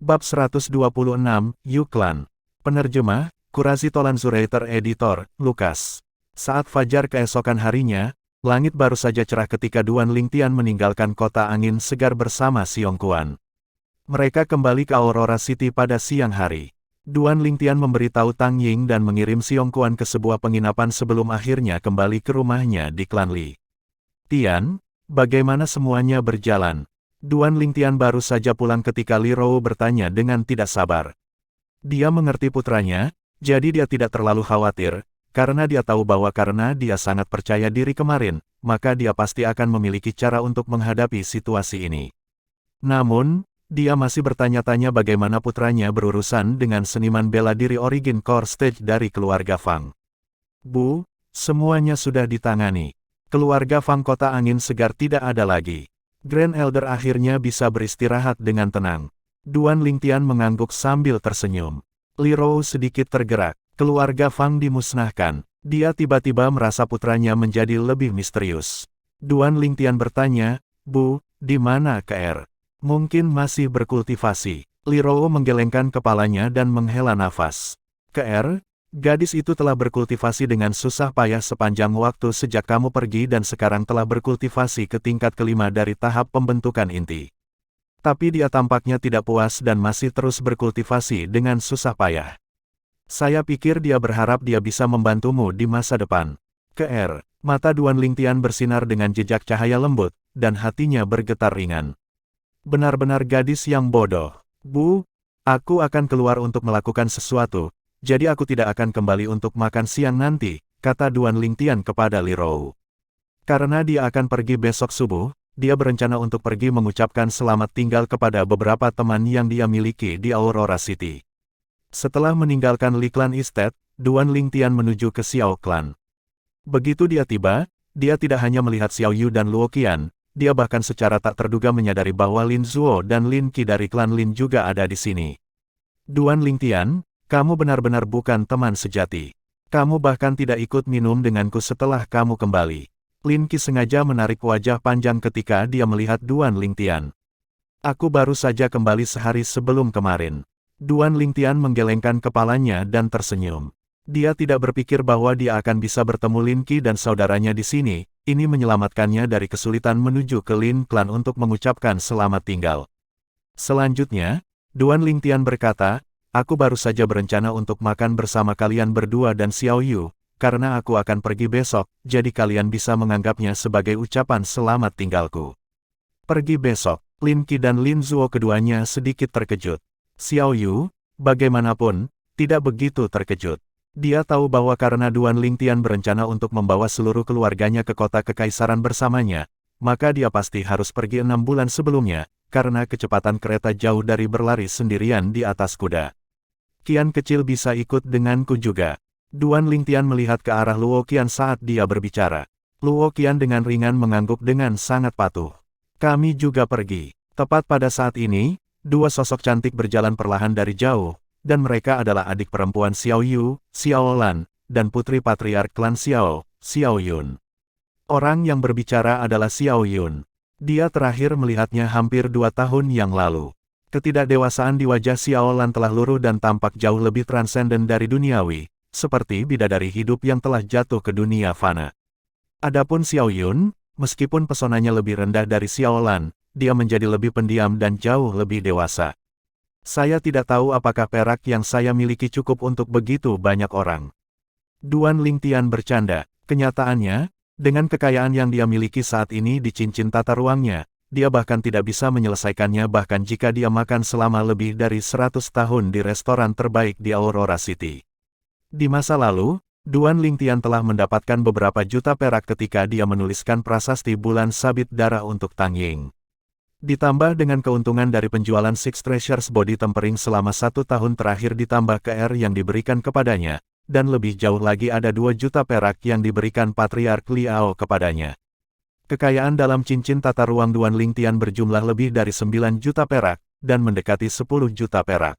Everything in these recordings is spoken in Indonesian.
Bab 126, Yuklan. Penerjemah, Kurasi Tolan Zuraiter Editor, Lukas. Saat fajar keesokan harinya, langit baru saja cerah ketika Duan Lingtian meninggalkan kota angin segar bersama Xiong Kuan. Mereka kembali ke Aurora City pada siang hari. Duan Lingtian memberitahu Tang Ying dan mengirim Xiong Kuan ke sebuah penginapan sebelum akhirnya kembali ke rumahnya di Klan Li. Tian, bagaimana semuanya berjalan? Duan Lingtian baru saja pulang ketika Li Rou bertanya dengan tidak sabar. Dia mengerti putranya, jadi dia tidak terlalu khawatir, karena dia tahu bahwa karena dia sangat percaya diri kemarin, maka dia pasti akan memiliki cara untuk menghadapi situasi ini. Namun, dia masih bertanya-tanya bagaimana putranya berurusan dengan seniman bela diri Origin Core Stage dari keluarga Fang. Bu, semuanya sudah ditangani. Keluarga Fang Kota Angin Segar tidak ada lagi. Grand Elder akhirnya bisa beristirahat dengan tenang. Duan Lingtian mengangguk sambil tersenyum. Li Rou sedikit tergerak. Keluarga Fang dimusnahkan. Dia tiba-tiba merasa putranya menjadi lebih misterius. Duan Lingtian bertanya, Bu, di mana KR? Mungkin masih berkultivasi. Li Rou menggelengkan kepalanya dan menghela nafas. KR? Gadis itu telah berkultivasi dengan susah payah sepanjang waktu sejak kamu pergi dan sekarang telah berkultivasi ke tingkat kelima dari tahap pembentukan inti. Tapi dia tampaknya tidak puas dan masih terus berkultivasi dengan susah payah. Saya pikir dia berharap dia bisa membantumu di masa depan. KR, mata Duan Lingtian bersinar dengan jejak cahaya lembut, dan hatinya bergetar ringan. Benar-benar gadis yang bodoh. Bu, aku akan keluar untuk melakukan sesuatu. Jadi aku tidak akan kembali untuk makan siang nanti, kata Duan Lingtian kepada Li Rou. Karena dia akan pergi besok subuh, dia berencana untuk pergi mengucapkan selamat tinggal kepada beberapa teman yang dia miliki di Aurora City. Setelah meninggalkan Li Clan Estate, Duan Lingtian menuju ke Xiao Clan. Begitu dia tiba, dia tidak hanya melihat Xiao Yu dan Luo Qian, dia bahkan secara tak terduga menyadari bahwa Lin Zuo dan Lin Qi dari Klan Lin juga ada di sini. Duan Lingtian, kamu benar-benar bukan teman sejati. Kamu bahkan tidak ikut minum denganku setelah kamu kembali. Lin Qi sengaja menarik wajah panjang ketika dia melihat Duan Lingtian. Aku baru saja kembali sehari sebelum kemarin. Duan Lingtian menggelengkan kepalanya dan tersenyum. Dia tidak berpikir bahwa dia akan bisa bertemu Lin Qi dan saudaranya di sini. Ini menyelamatkannya dari kesulitan menuju ke Lin Clan untuk mengucapkan selamat tinggal. Selanjutnya, Duan Lingtian berkata, aku baru saja berencana untuk makan bersama kalian berdua dan Xiao Yu, karena aku akan pergi besok, jadi kalian bisa menganggapnya sebagai ucapan selamat tinggalku. Pergi besok, Lin Qi dan Lin Zuo keduanya sedikit terkejut. Xiao Yu, bagaimanapun, tidak begitu terkejut. Dia tahu bahwa karena Duan Lingtian berencana untuk membawa seluruh keluarganya ke kota kekaisaran bersamanya, maka dia pasti harus pergi 6 bulan sebelumnya, karena kecepatan kereta jauh dari berlari sendirian di atas kuda. Qian kecil bisa ikut denganku juga. Duan Lingtian melihat ke arah Luo Qian saat dia berbicara. Luo Qian dengan ringan mengangguk dengan sangat patuh. Kami juga pergi. Tepat pada saat ini, dua sosok cantik berjalan perlahan dari jauh, dan mereka adalah adik perempuan Xiao Yu, Xiao Lan, dan putri patriark klan Xiao, Xiao Yun. Orang yang berbicara adalah Xiao Yun. Dia terakhir melihatnya hampir 2 tahun yang lalu. Ketidakdewasaan di wajah Xiao Lan telah luruh dan tampak jauh lebih transenden dari duniawi, seperti bidadari hidup yang telah jatuh ke dunia fana. Adapun Xiao Yun, meskipun pesonanya lebih rendah dari Xiao Lan, dia menjadi lebih pendiam dan jauh lebih dewasa. Saya tidak tahu apakah perak yang saya miliki cukup untuk begitu banyak orang. Duan Lingtian bercanda. Kenyataannya, dengan kekayaan yang dia miliki saat ini di cincin tata ruangnya, dia bahkan tidak bisa menyelesaikannya bahkan jika dia makan selama lebih dari 100 tahun di restoran terbaik di Aurora City. Di masa lalu, Duan Lingtian telah mendapatkan beberapa juta perak ketika dia menuliskan prasasti bulan sabit darah untuk Tang Ying. Ditambah dengan keuntungan dari penjualan Six Treasures Body Tempering selama 1 tahun terakhir ditambah KR yang diberikan kepadanya, dan lebih jauh lagi ada 2 juta perak yang diberikan Patriark Liao kepadanya. Kekayaan dalam cincin tata ruang Duan Lingtian berjumlah lebih dari 9 juta perak, dan mendekati 10 juta perak.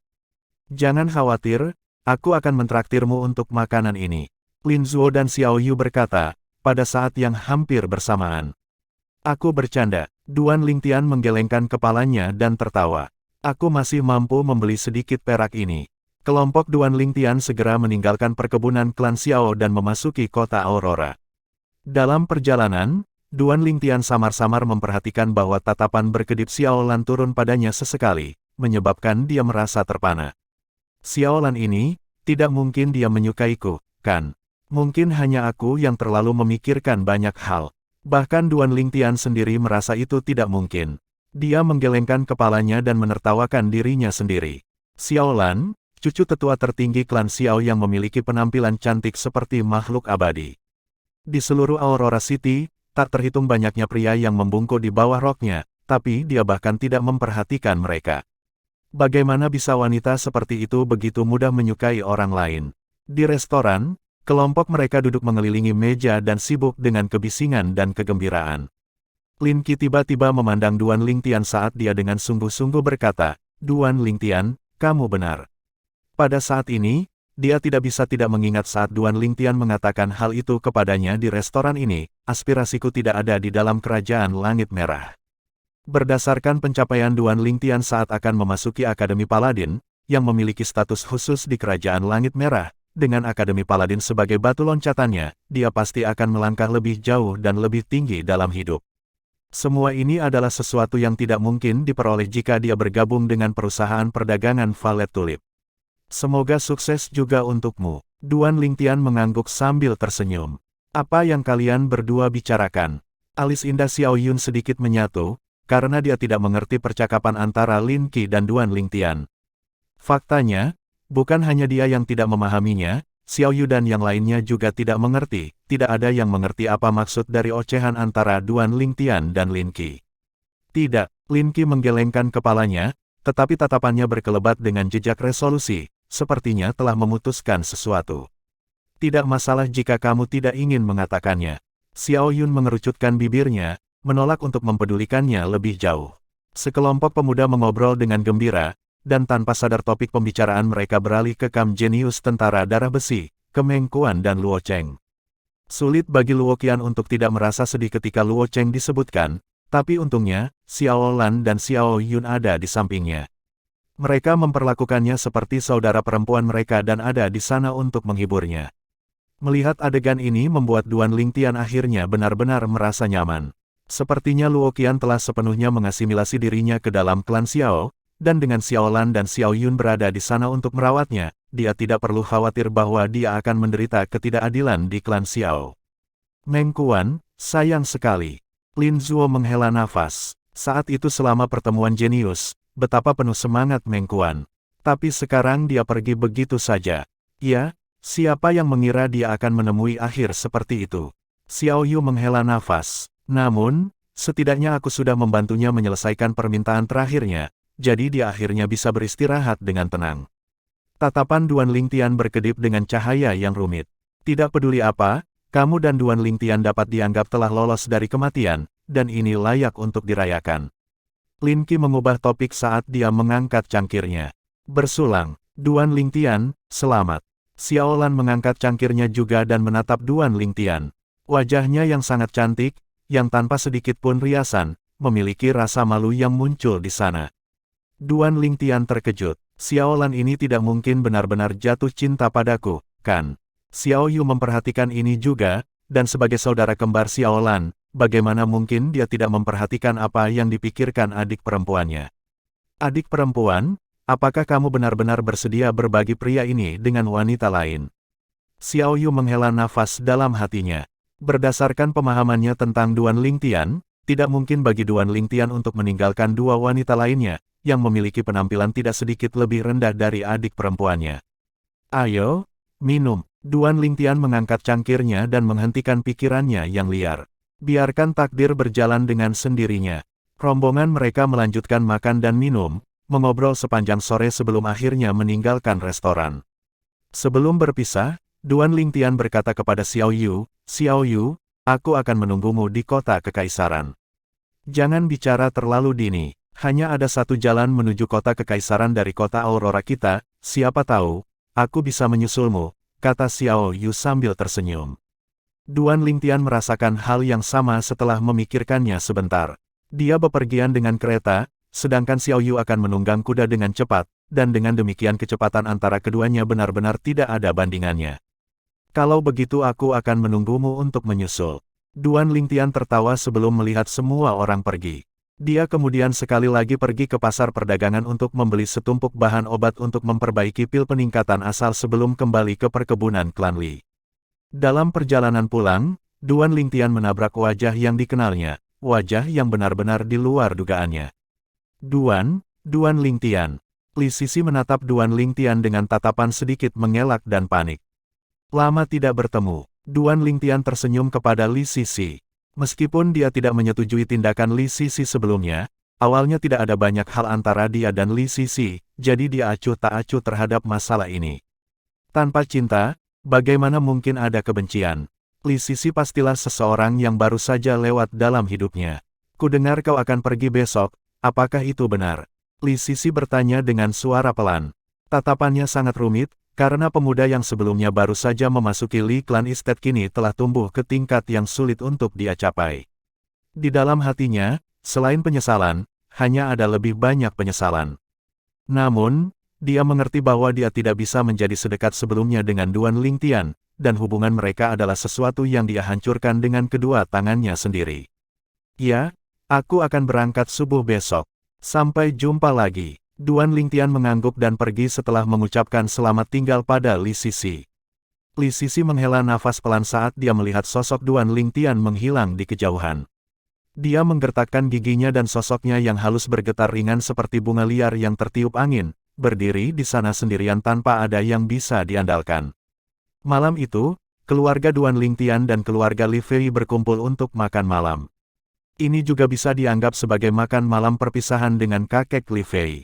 Jangan khawatir, aku akan mentraktirmu untuk makanan ini. Lin Zuo dan Xiao Yu berkata, pada saat yang hampir bersamaan. Aku bercanda. Duan Lingtian menggelengkan kepalanya dan tertawa. Aku masih mampu membeli sedikit perak ini. Kelompok Duan Lingtian segera meninggalkan perkebunan klan Xiao dan memasuki kota Aurora. Dalam perjalanan, Duan Lingtian samar-samar memperhatikan bahwa tatapan berkedip Xiaolan turun padanya sesekali, menyebabkan dia merasa terpana. Xiaolan ini, tidak mungkin dia menyukaiku, kan? Mungkin hanya aku yang terlalu memikirkan banyak hal. Bahkan Duan Lingtian sendiri merasa itu tidak mungkin. Dia menggelengkan kepalanya dan menertawakan dirinya sendiri. Xiaolan, cucu tetua tertinggi klan Xiao yang memiliki penampilan cantik seperti makhluk abadi. Di seluruh Aurora City, tak terhitung banyaknya pria yang membungkuk di bawah roknya, tapi dia bahkan tidak memperhatikan mereka. Bagaimana bisa wanita seperti itu begitu mudah menyukai orang lain? Di restoran, kelompok mereka duduk mengelilingi meja dan sibuk dengan kebisingan dan kegembiraan. Lin Qi tiba-tiba memandang Duan Lingtian saat dia dengan sungguh-sungguh berkata, "Duan Lingtian, kamu benar." Pada saat ini, dia tidak bisa tidak mengingat saat Duan Lingtian mengatakan hal itu kepadanya di restoran ini, "Aspirasiku tidak ada di dalam kerajaan langit merah." Berdasarkan pencapaian Duan Lingtian saat akan memasuki Akademi Paladin, yang memiliki status khusus di kerajaan langit merah, dengan Akademi Paladin sebagai batu loncatannya, dia pasti akan melangkah lebih jauh dan lebih tinggi dalam hidup. Semua ini adalah sesuatu yang tidak mungkin diperoleh jika dia bergabung dengan perusahaan perdagangan Valet Tulip. Semoga sukses juga untukmu. Duan Lingtian mengangguk sambil tersenyum. Apa yang kalian berdua bicarakan? Alis indah Xiao Yun sedikit menyatu, karena dia tidak mengerti percakapan antara Lin Qi dan Duan Lingtian. Faktanya, bukan hanya dia yang tidak memahaminya, Xiao Yu dan yang lainnya juga tidak mengerti, tidak ada yang mengerti apa maksud dari ocehan antara Duan Lingtian dan Lin Qi. Tidak, Lin Qi menggelengkan kepalanya, tetapi tatapannya berkelebat dengan jejak resolusi, sepertinya telah memutuskan sesuatu. Tidak masalah jika kamu tidak ingin mengatakannya. Xiao Yun mengerucutkan bibirnya, menolak untuk mempedulikannya lebih jauh. Sekelompok pemuda mengobrol dengan gembira, dan tanpa sadar topik pembicaraan mereka beralih ke kam jenius tentara darah besi, ke Meng Kuan dan Luo Cheng. Sulit bagi Luo Qian untuk tidak merasa sedih ketika Luo Cheng disebutkan, tapi untungnya, Xiao Lan dan Xiao Yun ada di sampingnya. Mereka memperlakukannya seperti saudara perempuan mereka dan ada di sana untuk menghiburnya. Melihat adegan ini membuat Duan Lingtian akhirnya benar-benar merasa nyaman. Sepertinya Luo Qian telah sepenuhnya mengasimilasi dirinya ke dalam klan Xiao, dan dengan Xiao Lan dan Xiao Yun berada di sana untuk merawatnya, dia tidak perlu khawatir bahwa dia akan menderita ketidakadilan di klan Xiao. Meng Kuan, sayang sekali. Lin Zuo menghela nafas. Saat itu selama pertemuan jenius, betapa penuh semangat Meng Kuan. Tapi sekarang dia pergi begitu saja. Ya, siapa yang mengira dia akan menemui akhir seperti itu? Xiao Yu menghela nafas. Namun, setidaknya aku sudah membantunya menyelesaikan permintaan terakhirnya, jadi dia akhirnya bisa beristirahat dengan tenang. Tatapan Duan Lingtian berkedip dengan cahaya yang rumit. Tidak peduli apa, kamu dan Duan Lingtian dapat dianggap telah lolos dari kematian, dan ini layak untuk dirayakan. Lin Qi mengubah topik saat dia mengangkat cangkirnya. Bersulang, Duan Lingtian, selamat. Xiao Lan mengangkat cangkirnya juga dan menatap Duan Lingtian. Wajahnya yang sangat cantik, yang tanpa sedikit pun riasan, memiliki rasa malu yang muncul di sana. Duan Lingtian terkejut. Xiao Lan ini tidak mungkin benar-benar jatuh cinta padaku, kan? Xiao Yu memperhatikan ini juga, dan sebagai saudara kembar Xiao Lan, bagaimana mungkin dia tidak memperhatikan apa yang dipikirkan adik perempuannya? Adik perempuan, apakah kamu benar-benar bersedia berbagi pria ini dengan wanita lain? Xiao Yu menghela nafas dalam hatinya. Berdasarkan pemahamannya tentang Duan Lingtian, tidak mungkin bagi Duan Lingtian untuk meninggalkan dua wanita lainnya, yang memiliki penampilan tidak sedikit lebih rendah dari adik perempuannya. Ayo, minum. Duan Lingtian mengangkat cangkirnya dan menghentikan pikirannya yang liar. Biarkan takdir berjalan dengan sendirinya. Rombongan mereka melanjutkan makan dan minum, mengobrol sepanjang sore sebelum akhirnya meninggalkan restoran. Sebelum berpisah, Duan Lingtian berkata kepada Xiao Yu, "Xiao Yu, aku akan menunggumu di kota kekaisaran. Jangan bicara terlalu dini. Hanya ada satu jalan menuju kota kekaisaran dari kota Aurora kita, siapa tahu, aku bisa menyusulmu," kata Xiao Yu sambil tersenyum. Duan Lingtian merasakan hal yang sama setelah memikirkannya sebentar. Dia bepergian dengan kereta, sedangkan Xiao Yu akan menunggang kuda dengan cepat, dan dengan demikian kecepatan antara keduanya benar-benar tidak ada bandingannya. Kalau begitu aku akan menunggumu untuk menyusul. Duan Lingtian tertawa sebelum melihat semua orang pergi. Dia kemudian sekali lagi pergi ke pasar perdagangan untuk membeli setumpuk bahan obat untuk memperbaiki pil peningkatan asal sebelum kembali ke perkebunan klan Li. Dalam perjalanan pulang, Duan Lingtian menabrak wajah yang dikenalnya, wajah yang benar-benar di luar dugaannya. Duan Lingtian. Li Sisi menatap Duan Lingtian dengan tatapan sedikit mengelak dan panik. Lama tidak bertemu, Duan Lingtian tersenyum kepada Li Sisi. Meskipun dia tidak menyetujui tindakan Li Sisi sebelumnya, awalnya tidak ada banyak hal antara dia dan Li Sisi, jadi dia acuh tak acuh terhadap masalah ini. Tanpa cinta, bagaimana mungkin ada kebencian? Li Sisi pastilah seseorang yang baru saja lewat dalam hidupnya. Kudengar kau akan pergi besok, apakah itu benar? Li Sisi bertanya dengan suara pelan. Tatapannya sangat rumit, karena pemuda yang sebelumnya baru saja memasuki Li Clan Estate kini telah tumbuh ke tingkat yang sulit untuk dia capai. Di dalam hatinya, selain penyesalan, hanya ada lebih banyak penyesalan. Namun, dia mengerti bahwa dia tidak bisa menjadi sedekat sebelumnya dengan Duan Lingtian, dan hubungan mereka adalah sesuatu yang dia hancurkan dengan kedua tangannya sendiri. Ya, aku akan berangkat subuh besok. Sampai jumpa lagi. Duan Lingtian mengangguk dan pergi setelah mengucapkan selamat tinggal pada Li Sisi. Li Sisi menghela nafas pelan saat dia melihat sosok Duan Lingtian menghilang di kejauhan. Dia menggertakkan giginya dan sosoknya yang halus bergetar ringan seperti bunga liar yang tertiup angin, berdiri di sana sendirian tanpa ada yang bisa diandalkan. Malam itu, keluarga Duan Lingtian dan keluarga Li Fei berkumpul untuk makan malam. Ini juga bisa dianggap sebagai makan malam perpisahan dengan kakek Li Fei.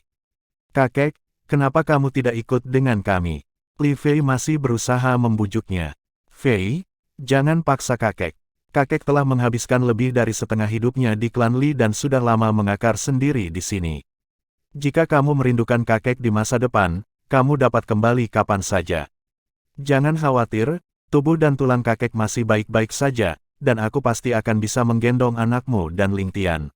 Kakek, kenapa kamu tidak ikut dengan kami? Li Fei masih berusaha membujuknya. Fei, jangan paksa kakek. Kakek telah menghabiskan lebih dari setengah hidupnya di klan Li dan sudah lama mengakar sendiri di sini. Jika kamu merindukan kakek di masa depan, kamu dapat kembali kapan saja. Jangan khawatir, tubuh dan tulang kakek masih baik-baik saja, dan aku pasti akan bisa menggendong anakmu dan Lingtian.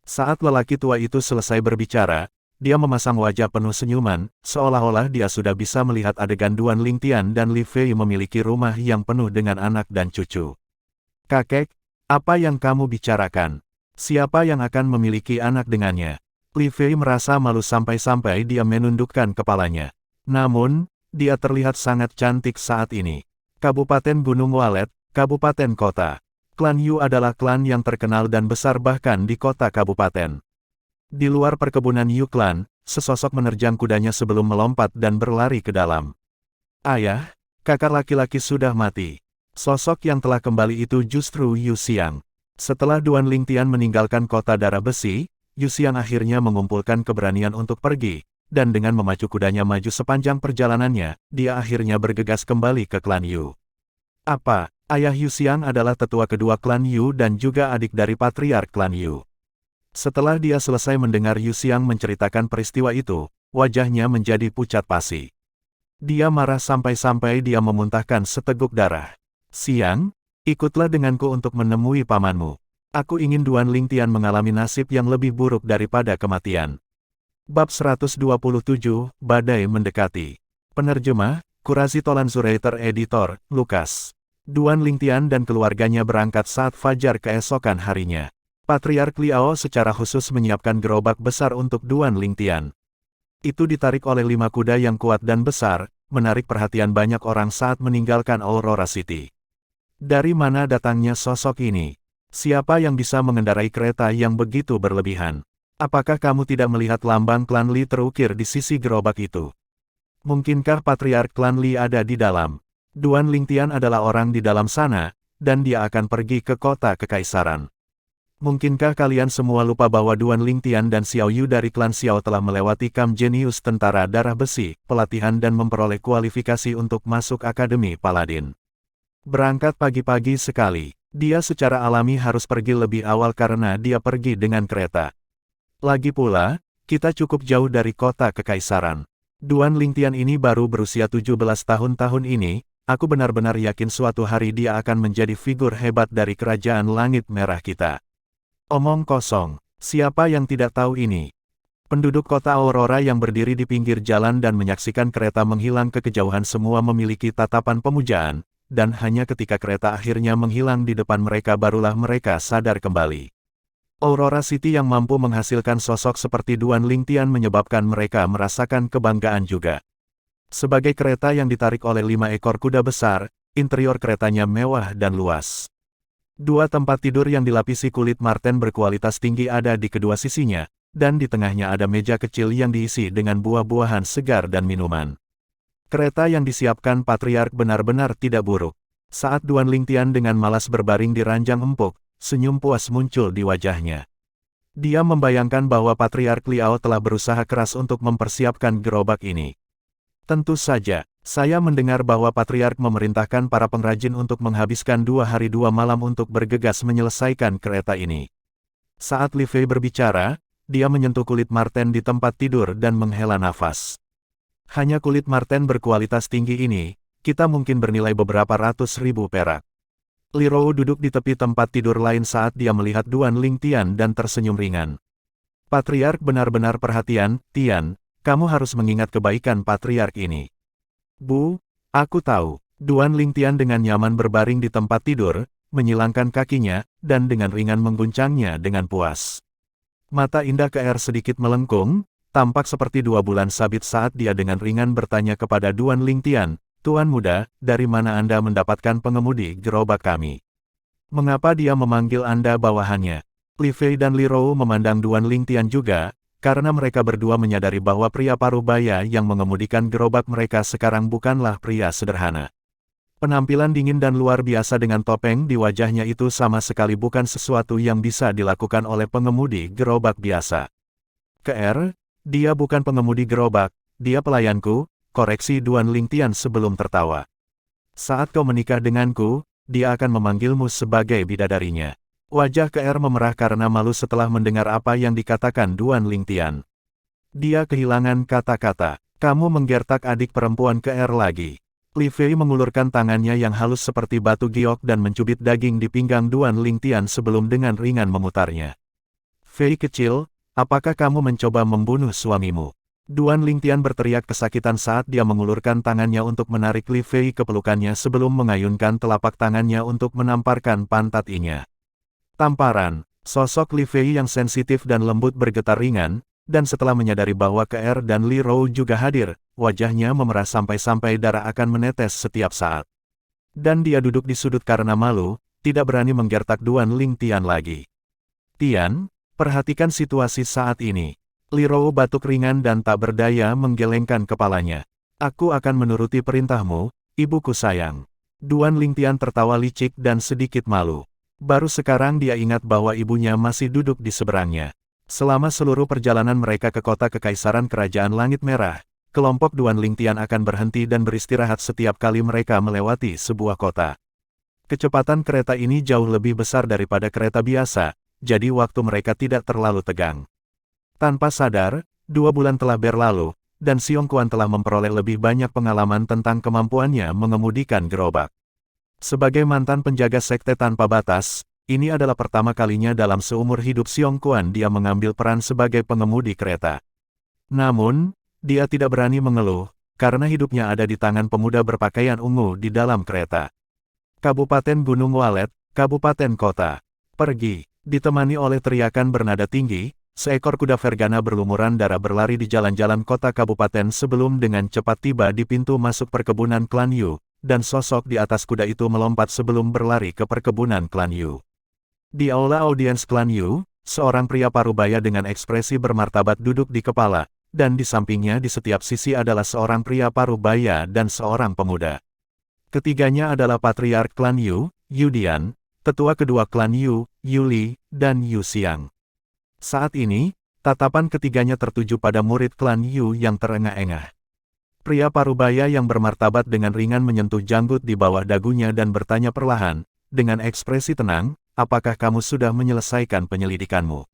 Saat lelaki tua itu selesai berbicara, dia memasang wajah penuh senyuman, seolah-olah dia sudah bisa melihat adegan Duan Lingtian dan Li Fei memiliki rumah yang penuh dengan anak dan cucu. Kakek, apa yang kamu bicarakan? Siapa yang akan memiliki anak dengannya? Li Fei merasa malu sampai-sampai dia menundukkan kepalanya. Namun, dia terlihat sangat cantik saat ini. Kabupaten Gunung Walet, Kabupaten Kota. Klan Yu adalah klan yang terkenal dan besar bahkan di kota kabupaten. Di luar perkebunan Yu Clan, sesosok menerjang kudanya sebelum melompat dan berlari ke dalam. Ayah, kakak laki-laki sudah mati. Sosok yang telah kembali itu justru Yu Xiang. Setelah Duan Lingtian meninggalkan kota darah besi, Yu Xiang akhirnya mengumpulkan keberanian untuk pergi, dan dengan memacu kudanya maju sepanjang perjalanannya, dia akhirnya bergegas kembali ke klan Yu. Apa? Ayah Yu Xiang adalah tetua kedua klan Yu dan juga adik dari patriark klan Yu. Setelah dia selesai mendengar Yu Xiang menceritakan peristiwa itu, wajahnya menjadi pucat pasi. Dia marah sampai-sampai dia memuntahkan seteguk darah. Xiang, ikutlah denganku untuk menemui pamanmu. Aku ingin Duan Lingtian mengalami nasib yang lebih buruk daripada kematian. Bab 127, Badai Mendekati. Penerjemah, Kurasi Tolan Zuraiter Editor, Lukas. Duan Lingtian dan keluarganya berangkat saat fajar keesokan harinya. Patriark Liao secara khusus menyiapkan gerobak besar untuk Duan Lingtian. Itu ditarik oleh 5 kuda yang kuat dan besar, menarik perhatian banyak orang saat meninggalkan Aurora City. Dari mana datangnya sosok ini? Siapa yang bisa mengendarai kereta yang begitu berlebihan? Apakah kamu tidak melihat lambang klan Li terukir di sisi gerobak itu? Mungkinkah patriark klan Li ada di dalam? Duan Lingtian adalah orang di dalam sana, dan dia akan pergi ke kota kekaisaran. Mungkinkah kalian semua lupa bahwa Duan Lingtian dan Xiao Yu dari klan Xiao telah melewati Kam Jenius Tentara Darah Besi, pelatihan dan memperoleh kualifikasi untuk masuk Akademi Paladin. Berangkat pagi-pagi sekali, dia secara alami harus pergi lebih awal karena dia pergi dengan kereta. Lagi pula, kita cukup jauh dari kota kekaisaran. Duan Lingtian ini baru berusia 17 tahun ini. Aku benar-benar yakin suatu hari dia akan menjadi figur hebat dari kerajaan langit merah kita. Omong kosong, siapa yang tidak tahu ini? Penduduk kota Aurora yang berdiri di pinggir jalan dan menyaksikan kereta menghilang ke kejauhan semua memiliki tatapan pemujaan, dan hanya ketika kereta akhirnya menghilang di depan mereka barulah mereka sadar kembali. Aurora City yang mampu menghasilkan sosok seperti Duan Lingtian menyebabkan mereka merasakan kebanggaan juga. Sebagai kereta yang ditarik oleh 5 ekor kuda besar, interior keretanya mewah dan luas. 2 tempat tidur yang dilapisi kulit marten berkualitas tinggi ada di kedua sisinya, dan di tengahnya ada meja kecil yang diisi dengan buah-buahan segar dan minuman. Kereta yang disiapkan Patriark benar-benar tidak buruk. Saat Duan Lingtian dengan malas berbaring di ranjang empuk, senyum puas muncul di wajahnya. Dia membayangkan bahwa Patriark Liao telah berusaha keras untuk mempersiapkan gerobak ini. Tentu saja, saya mendengar bahwa Patriark memerintahkan para pengrajin untuk menghabiskan 2 hari 2 malam untuk bergegas menyelesaikan kereta ini. Saat Li Fei berbicara, dia menyentuh kulit marten di tempat tidur dan menghela nafas. Hanya kulit marten berkualitas tinggi ini, kita mungkin bernilai beberapa ratus ribu perak. Li Rou duduk di tepi tempat tidur lain saat dia melihat Duan Lingtian dan tersenyum ringan. Patriark benar-benar perhatian, Tian, kamu harus mengingat kebaikan Patriark ini. Bu, aku tahu. Duan Lingtian dengan nyaman berbaring di tempat tidur, menyilangkan kakinya, dan dengan ringan mengguncangnya dengan puas. Mata indah Keer sedikit melengkung, tampak seperti 2 bulan sabit saat dia dengan ringan bertanya kepada Duan Lingtian, Tuan muda, dari mana Anda mendapatkan pengemudi gerobak kami? Mengapa dia memanggil Anda bawahannya? Li Fei dan Li Rou memandang Duan Lingtian juga, karena mereka berdua menyadari bahwa pria parubaya yang mengemudikan gerobak mereka sekarang bukanlah pria sederhana. Penampilan dingin dan luar biasa dengan topeng di wajahnya itu sama sekali bukan sesuatu yang bisa dilakukan oleh pengemudi gerobak biasa. Keer, dia bukan pengemudi gerobak, dia pelayanku, koreksi Duan Lingtian sebelum tertawa. Saat kau menikah denganku, dia akan memanggilmu sebagai bidadarinya. Wajah Keer memerah karena malu setelah mendengar apa yang dikatakan Duan Lingtian. Dia kehilangan kata-kata. Kamu menggertak adik perempuan Keer lagi. Li Fei mengulurkan tangannya yang halus seperti batu giok dan mencubit daging di pinggang Duan Lingtian sebelum dengan ringan memutarnya. Fei kecil, apakah kamu mencoba membunuh suamimu? Duan Lingtian berteriak kesakitan saat dia mengulurkan tangannya untuk menarik Li Fei ke pelukannya sebelum mengayunkan telapak tangannya untuk menamparkan pantat-inya. Tamparan, sosok Li Fei yang sensitif dan lembut bergetar ringan, dan setelah menyadari bahwa Keer dan Li Rou juga hadir, wajahnya memerah sampai-sampai darah akan menetes setiap saat. Dan dia duduk di sudut karena malu, tidak berani menggertak Duan Lingtian lagi. Tian, perhatikan situasi saat ini. Li Rou batuk ringan dan tak berdaya menggelengkan kepalanya. Aku akan menuruti perintahmu, ibuku sayang. Duan Lingtian tertawa licik dan sedikit malu. Baru sekarang dia ingat bahwa ibunya masih duduk di seberangnya. Selama seluruh perjalanan mereka ke kota Kekaisaran Kerajaan Langit Merah, kelompok Duan Lingtian akan berhenti dan beristirahat setiap kali mereka melewati sebuah kota. Kecepatan kereta ini jauh lebih besar daripada kereta biasa, jadi waktu mereka tidak terlalu tegang. Tanpa sadar, 2 bulan telah berlalu, dan Xiong Quan telah memperoleh lebih banyak pengalaman tentang kemampuannya mengemudikan gerobak. Sebagai mantan penjaga sekte tanpa batas, ini adalah pertama kalinya dalam seumur hidup Xiong Quan dia mengambil peran sebagai pengemudi kereta. Namun, dia tidak berani mengeluh, karena hidupnya ada di tangan pemuda berpakaian ungu di dalam kereta. Kabupaten Gunung Walet, Kabupaten Kota. Pergi, ditemani oleh teriakan bernada tinggi. Seekor kuda Vergana berlumuran darah berlari di jalan-jalan kota kabupaten sebelum dengan cepat tiba di pintu masuk perkebunan klan Yu, dan sosok di atas kuda itu melompat sebelum berlari ke perkebunan klan Yu. Di aula audiens klan Yu, seorang pria parubaya dengan ekspresi bermartabat duduk di kepala, dan di sampingnya di setiap sisi adalah seorang pria parubaya dan seorang pemuda. Ketiganya adalah Patriark klan Yu, Yu Dian, tetua kedua klan Yu, Yu Li, dan Yu Xiang. Saat ini, tatapan ketiganya tertuju pada murid klan Yu yang terengah-engah. Pria parubaya yang bermartabat dengan ringan menyentuh janggut di bawah dagunya dan bertanya perlahan, dengan ekspresi tenang, apakah kamu sudah menyelesaikan penyelidikanmu?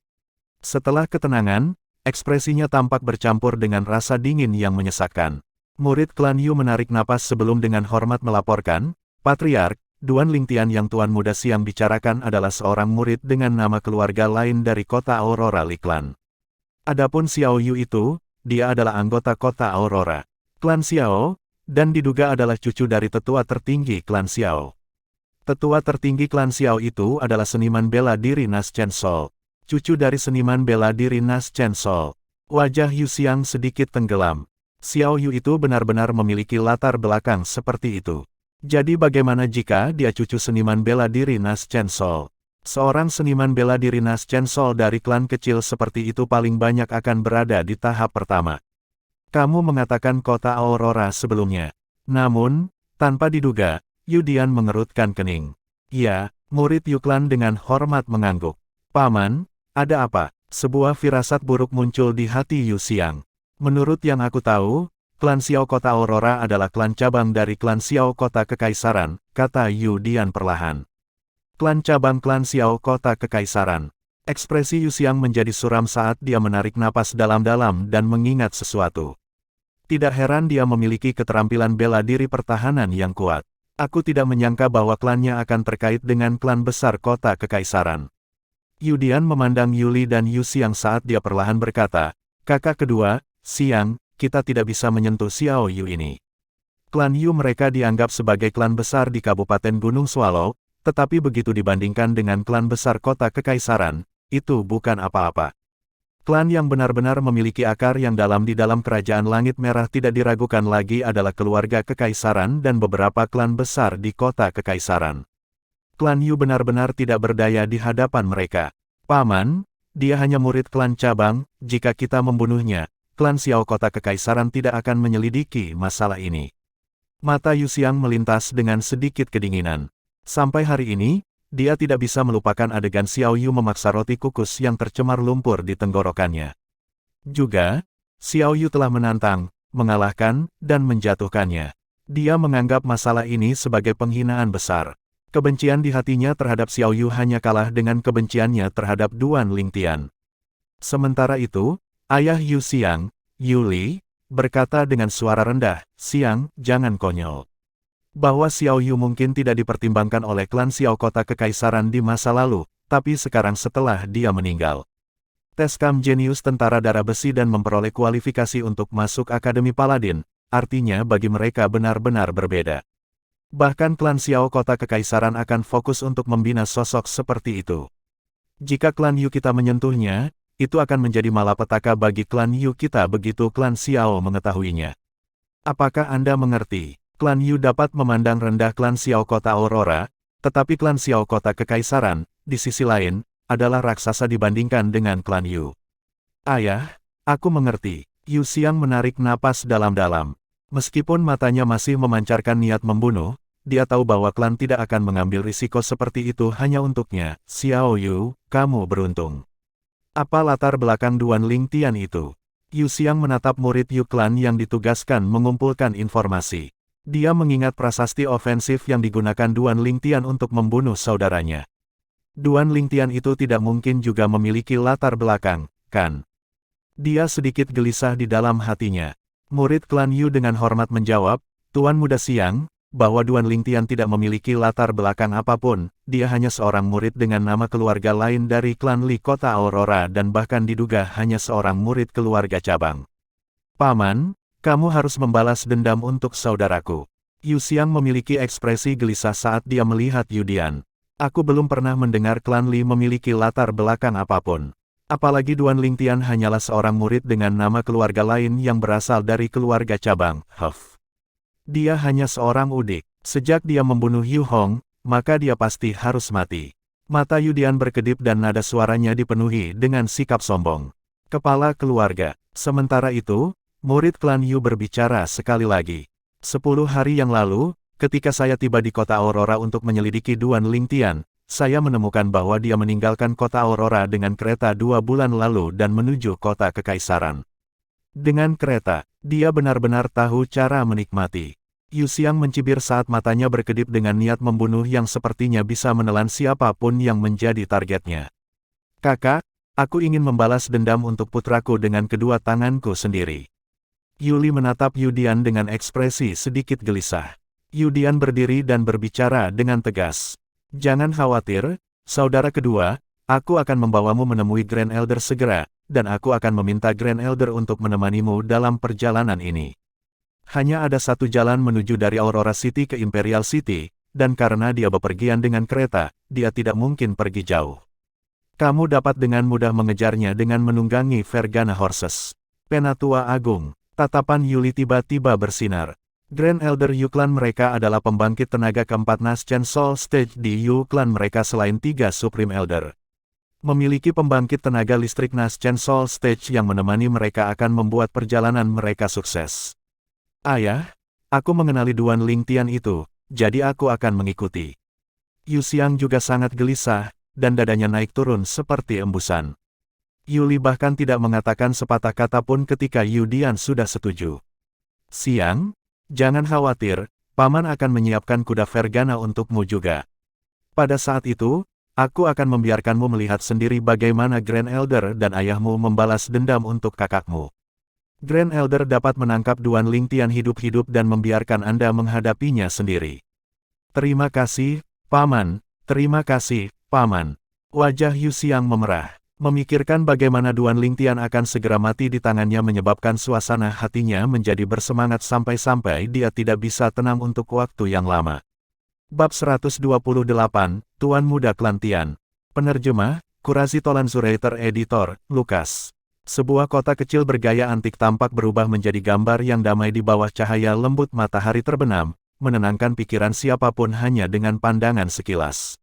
Setelah ketenangan, ekspresinya tampak bercampur dengan rasa dingin yang menyesakkan. Murid klan Yu menarik napas sebelum dengan hormat melaporkan, Patriark, Duan Lingtian yang Tuan Muda Siang bicarakan adalah seorang murid dengan nama keluarga lain dari kota Aurora Li Klan. Adapun Xiao Yu itu, dia adalah anggota kota Aurora, klan Xiao, dan diduga adalah cucu dari tetua tertinggi klan Xiao. Tetua tertinggi klan Xiao itu adalah seniman bela diri Nas Chen Sol, cucu dari seniman bela diri Nas Chen Sol. Wajah Yu Xiang sedikit tenggelam. Xiao Yu itu benar-benar memiliki latar belakang seperti itu. Jadi bagaimana jika dia cucu seniman bela diri Nas Chen Sol? Seorang seniman bela diri Nas Chen Sol dari klan kecil seperti itu paling banyak akan berada di tahap pertama. Kamu mengatakan kota Aurora sebelumnya. Namun, tanpa diduga, Yu Dian mengerutkan kening. Ya, murid Yu Clan dengan hormat mengangguk. Paman, ada apa? Sebuah firasat buruk muncul di hati Yu Xiang. Menurut yang aku tahu, klan Xiao kota Aurora adalah klan cabang dari klan Xiao kota Kekaisaran, kata Yu Dian perlahan. Klan cabang klan Xiao kota Kekaisaran. Ekspresi Yu Xiang menjadi suram saat dia menarik napas dalam-dalam dan mengingat sesuatu. Tidak heran dia memiliki keterampilan bela diri pertahanan yang kuat. Aku tidak menyangka bahwa klannya akan terkait dengan klan besar kota Kekaisaran. Yu Dian memandang Yuli dan Yu Xiang saat dia perlahan berkata, kakak kedua, Xiang, kita tidak bisa menyentuh Xiao Yu ini. Klan Yu mereka dianggap sebagai klan besar di Kabupaten Gunung Swallow, tetapi begitu dibandingkan dengan klan besar kota Kekaisaran, itu bukan apa-apa. Klan yang benar-benar memiliki akar yang dalam di dalam kerajaan Langit Merah tidak diragukan lagi adalah keluarga Kekaisaran dan beberapa klan besar di kota Kekaisaran. Klan Yu benar-benar tidak berdaya di hadapan mereka. Paman, dia hanya murid klan cabang, jika kita membunuhnya, klan Xiao kota Kekaisaran tidak akan menyelidiki masalah ini. Mata Yu Xiang melintas dengan sedikit kedinginan. Sampai hari ini, dia tidak bisa melupakan adegan Xiao Yu memaksa roti kukus yang tercemar lumpur di tenggorokannya. Juga, Xiao Yu telah menantang, mengalahkan, dan menjatuhkannya. Dia menganggap masalah ini sebagai penghinaan besar. Kebencian di hatinya terhadap Xiao Yu hanya kalah dengan kebenciannya terhadap Duan Lingtian. Sementara itu, ayah Yu Xiang, Yuli, berkata dengan suara rendah, Xiang, jangan konyol. Bahwa Xiao Yu mungkin tidak dipertimbangkan oleh klan Xiao kota Kekaisaran di masa lalu, tapi sekarang setelah dia meninggal. Tes kam jenius tentara darah besi dan memperoleh kualifikasi untuk masuk Akademi Paladin, artinya bagi mereka benar-benar berbeda. Bahkan klan Xiao kota Kekaisaran akan fokus untuk membina sosok seperti itu. Jika klan Yu kita menyentuhnya, itu akan menjadi malapetaka bagi klan Yu kita begitu klan Xiao mengetahuinya. Apakah Anda mengerti? Klan Yu dapat memandang rendah klan Xiao kota Aurora, tetapi klan Xiao kota Kekaisaran, di sisi lain, adalah raksasa dibandingkan dengan klan Yu. Ayah, aku mengerti. Yu Xiang menarik napas dalam-dalam. Meskipun matanya masih memancarkan niat membunuh, dia tahu bahwa klan tidak akan mengambil risiko seperti itu hanya untuknya. Xiao Yu, kamu beruntung. Apa latar belakang Duan Lingtian itu? Yu Xiang menatap murid Yu Clan yang ditugaskan mengumpulkan informasi. Dia mengingat prasasti ofensif yang digunakan Duan Lingtian untuk membunuh saudaranya. Duan Lingtian itu tidak mungkin juga memiliki latar belakang, kan? Dia sedikit gelisah di dalam hatinya. Murid klan Yu dengan hormat menjawab, Tuan Muda Xiang, bahwa Duan Lingtian tidak memiliki latar belakang apapun, dia hanya seorang murid dengan nama keluarga lain dari klan Li kota Aurora dan bahkan diduga hanya seorang murid keluarga cabang. Paman, kamu harus membalas dendam untuk saudaraku. Yu Xiang memiliki ekspresi gelisah saat dia melihat Yu Dian. Aku belum pernah mendengar klan Li memiliki latar belakang apapun. Apalagi Duan Lingtian hanyalah seorang murid dengan nama keluarga lain yang berasal dari keluarga cabang, Huff. Dia hanya seorang udik. Sejak dia membunuh Yu Hong, maka dia pasti harus mati. Mata Yu Dian berkedip dan nada suaranya dipenuhi dengan sikap sombong. Kepala keluarga. Sementara itu, murid klan Yu berbicara sekali lagi. 10 hari yang lalu, ketika saya tiba di kota Aurora untuk menyelidiki Duan Lingtian, saya menemukan bahwa dia meninggalkan kota Aurora dengan kereta 2 bulan lalu dan menuju kota Kekaisaran. Dengan kereta, dia benar-benar tahu cara menikmati. Yu Xiang mencibir saat matanya berkedip dengan niat membunuh yang sepertinya bisa menelan siapapun yang menjadi targetnya. Kakak, aku ingin membalas dendam untuk putraku dengan kedua tanganku sendiri. Yuli menatap Yu Dian dengan ekspresi sedikit gelisah. Yu Dian berdiri dan berbicara dengan tegas. Jangan khawatir, saudara kedua, aku akan membawamu menemui Grand Elder segera, dan aku akan meminta Grand Elder untuk menemanimu dalam perjalanan ini. Hanya ada satu jalan menuju dari Aurora City ke Imperial City, dan karena dia bepergian dengan kereta, dia tidak mungkin pergi jauh. Kamu dapat dengan mudah mengejarnya dengan menunggangi Vergana Horses. Penatua Agung, tatapan Yuli tiba-tiba bersinar. Grand Elder Yuklan mereka adalah pembangkit tenaga keempat Naschen Soul Stage di Yuklan mereka selain 3 Supreme Elder. Memiliki pembangkit tenaga listrik Naschen Soul Stage yang menemani mereka akan membuat perjalanan mereka sukses. Ayah, aku mengenali Duan Lingtian itu, jadi aku akan mengikuti. Yu Xiang juga sangat gelisah, dan dadanya naik turun seperti embusan. Yuli bahkan tidak mengatakan sepatah kata pun ketika Yu Dian sudah setuju. Xiang, jangan khawatir, Paman akan menyiapkan kuda Vergana untukmu juga. Pada saat itu, aku akan membiarkanmu melihat sendiri bagaimana Grand Elder dan ayahmu membalas dendam untuk kakakmu. Grand Elder dapat menangkap Duan Lingtian hidup-hidup dan membiarkan Anda menghadapinya sendiri. Terima kasih, Paman. Terima kasih, Paman. Wajah Yu Xiang memerah. Memikirkan bagaimana Duan Lingtian akan segera mati di tangannya menyebabkan suasana hatinya menjadi bersemangat sampai-sampai dia tidak bisa tenang untuk waktu yang lama. Bab 128, Tuan Muda Klantian. Penerjemah, Kurazi Tolan Zuraiter Editor, Lukas. Sebuah kota kecil bergaya antik tampak berubah menjadi gambar yang damai di bawah cahaya lembut matahari terbenam, menenangkan pikiran siapapun hanya dengan pandangan sekilas.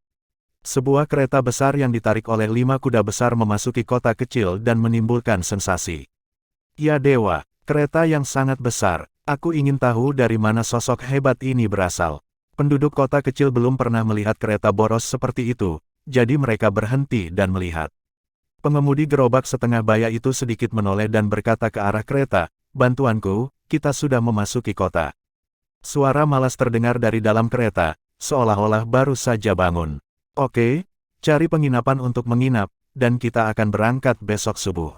Sebuah kereta besar yang ditarik oleh 5 kuda besar memasuki kota kecil dan menimbulkan sensasi. Ya dewa, kereta yang sangat besar, aku ingin tahu dari mana sosok hebat ini berasal. Penduduk kota kecil belum pernah melihat kereta boros seperti itu, jadi mereka berhenti dan melihat. Pengemudi gerobak setengah baya itu sedikit menoleh dan berkata ke arah kereta, "Bantuanku, kita sudah memasuki kota." Suara malas terdengar dari dalam kereta, seolah-olah baru saja bangun. "Oke, cari penginapan untuk menginap, dan kita akan berangkat besok subuh."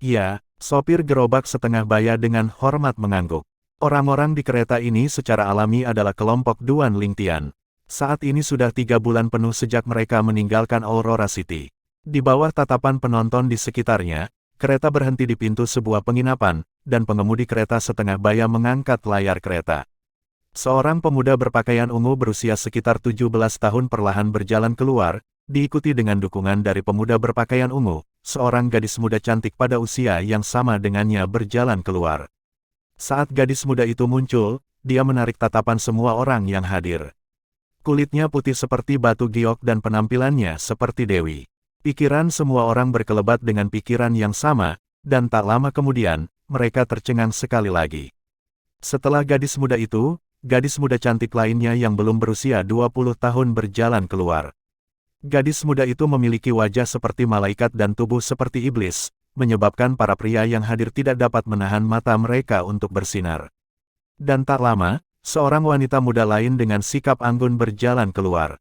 "Ya," sopir gerobak setengah baya dengan hormat mengangguk. Orang-orang di kereta ini secara alami adalah kelompok Duan Lingtian. Saat ini sudah 3 bulan penuh sejak mereka meninggalkan Aurora City. Di bawah tatapan penonton di sekitarnya, kereta berhenti di pintu sebuah penginapan, dan pengemudi kereta setengah baya mengangkat layar kereta. Seorang pemuda berpakaian ungu berusia sekitar 17 tahun perlahan berjalan keluar, diikuti dengan dukungan dari pemuda berpakaian ungu, seorang gadis muda cantik pada usia yang sama dengannya berjalan keluar. Saat gadis muda itu muncul, dia menarik tatapan semua orang yang hadir. Kulitnya putih seperti batu giok dan penampilannya seperti dewi. Pikiran semua orang berkelebat dengan pikiran yang sama, dan tak lama kemudian, mereka tercengang sekali lagi. Setelah gadis muda itu, gadis muda cantik lainnya yang belum berusia 20 tahun berjalan keluar. Gadis muda itu memiliki wajah seperti malaikat dan tubuh seperti iblis, menyebabkan para pria yang hadir tidak dapat menahan mata mereka untuk bersinar. Dan tak lama, seorang wanita muda lain dengan sikap anggun berjalan keluar.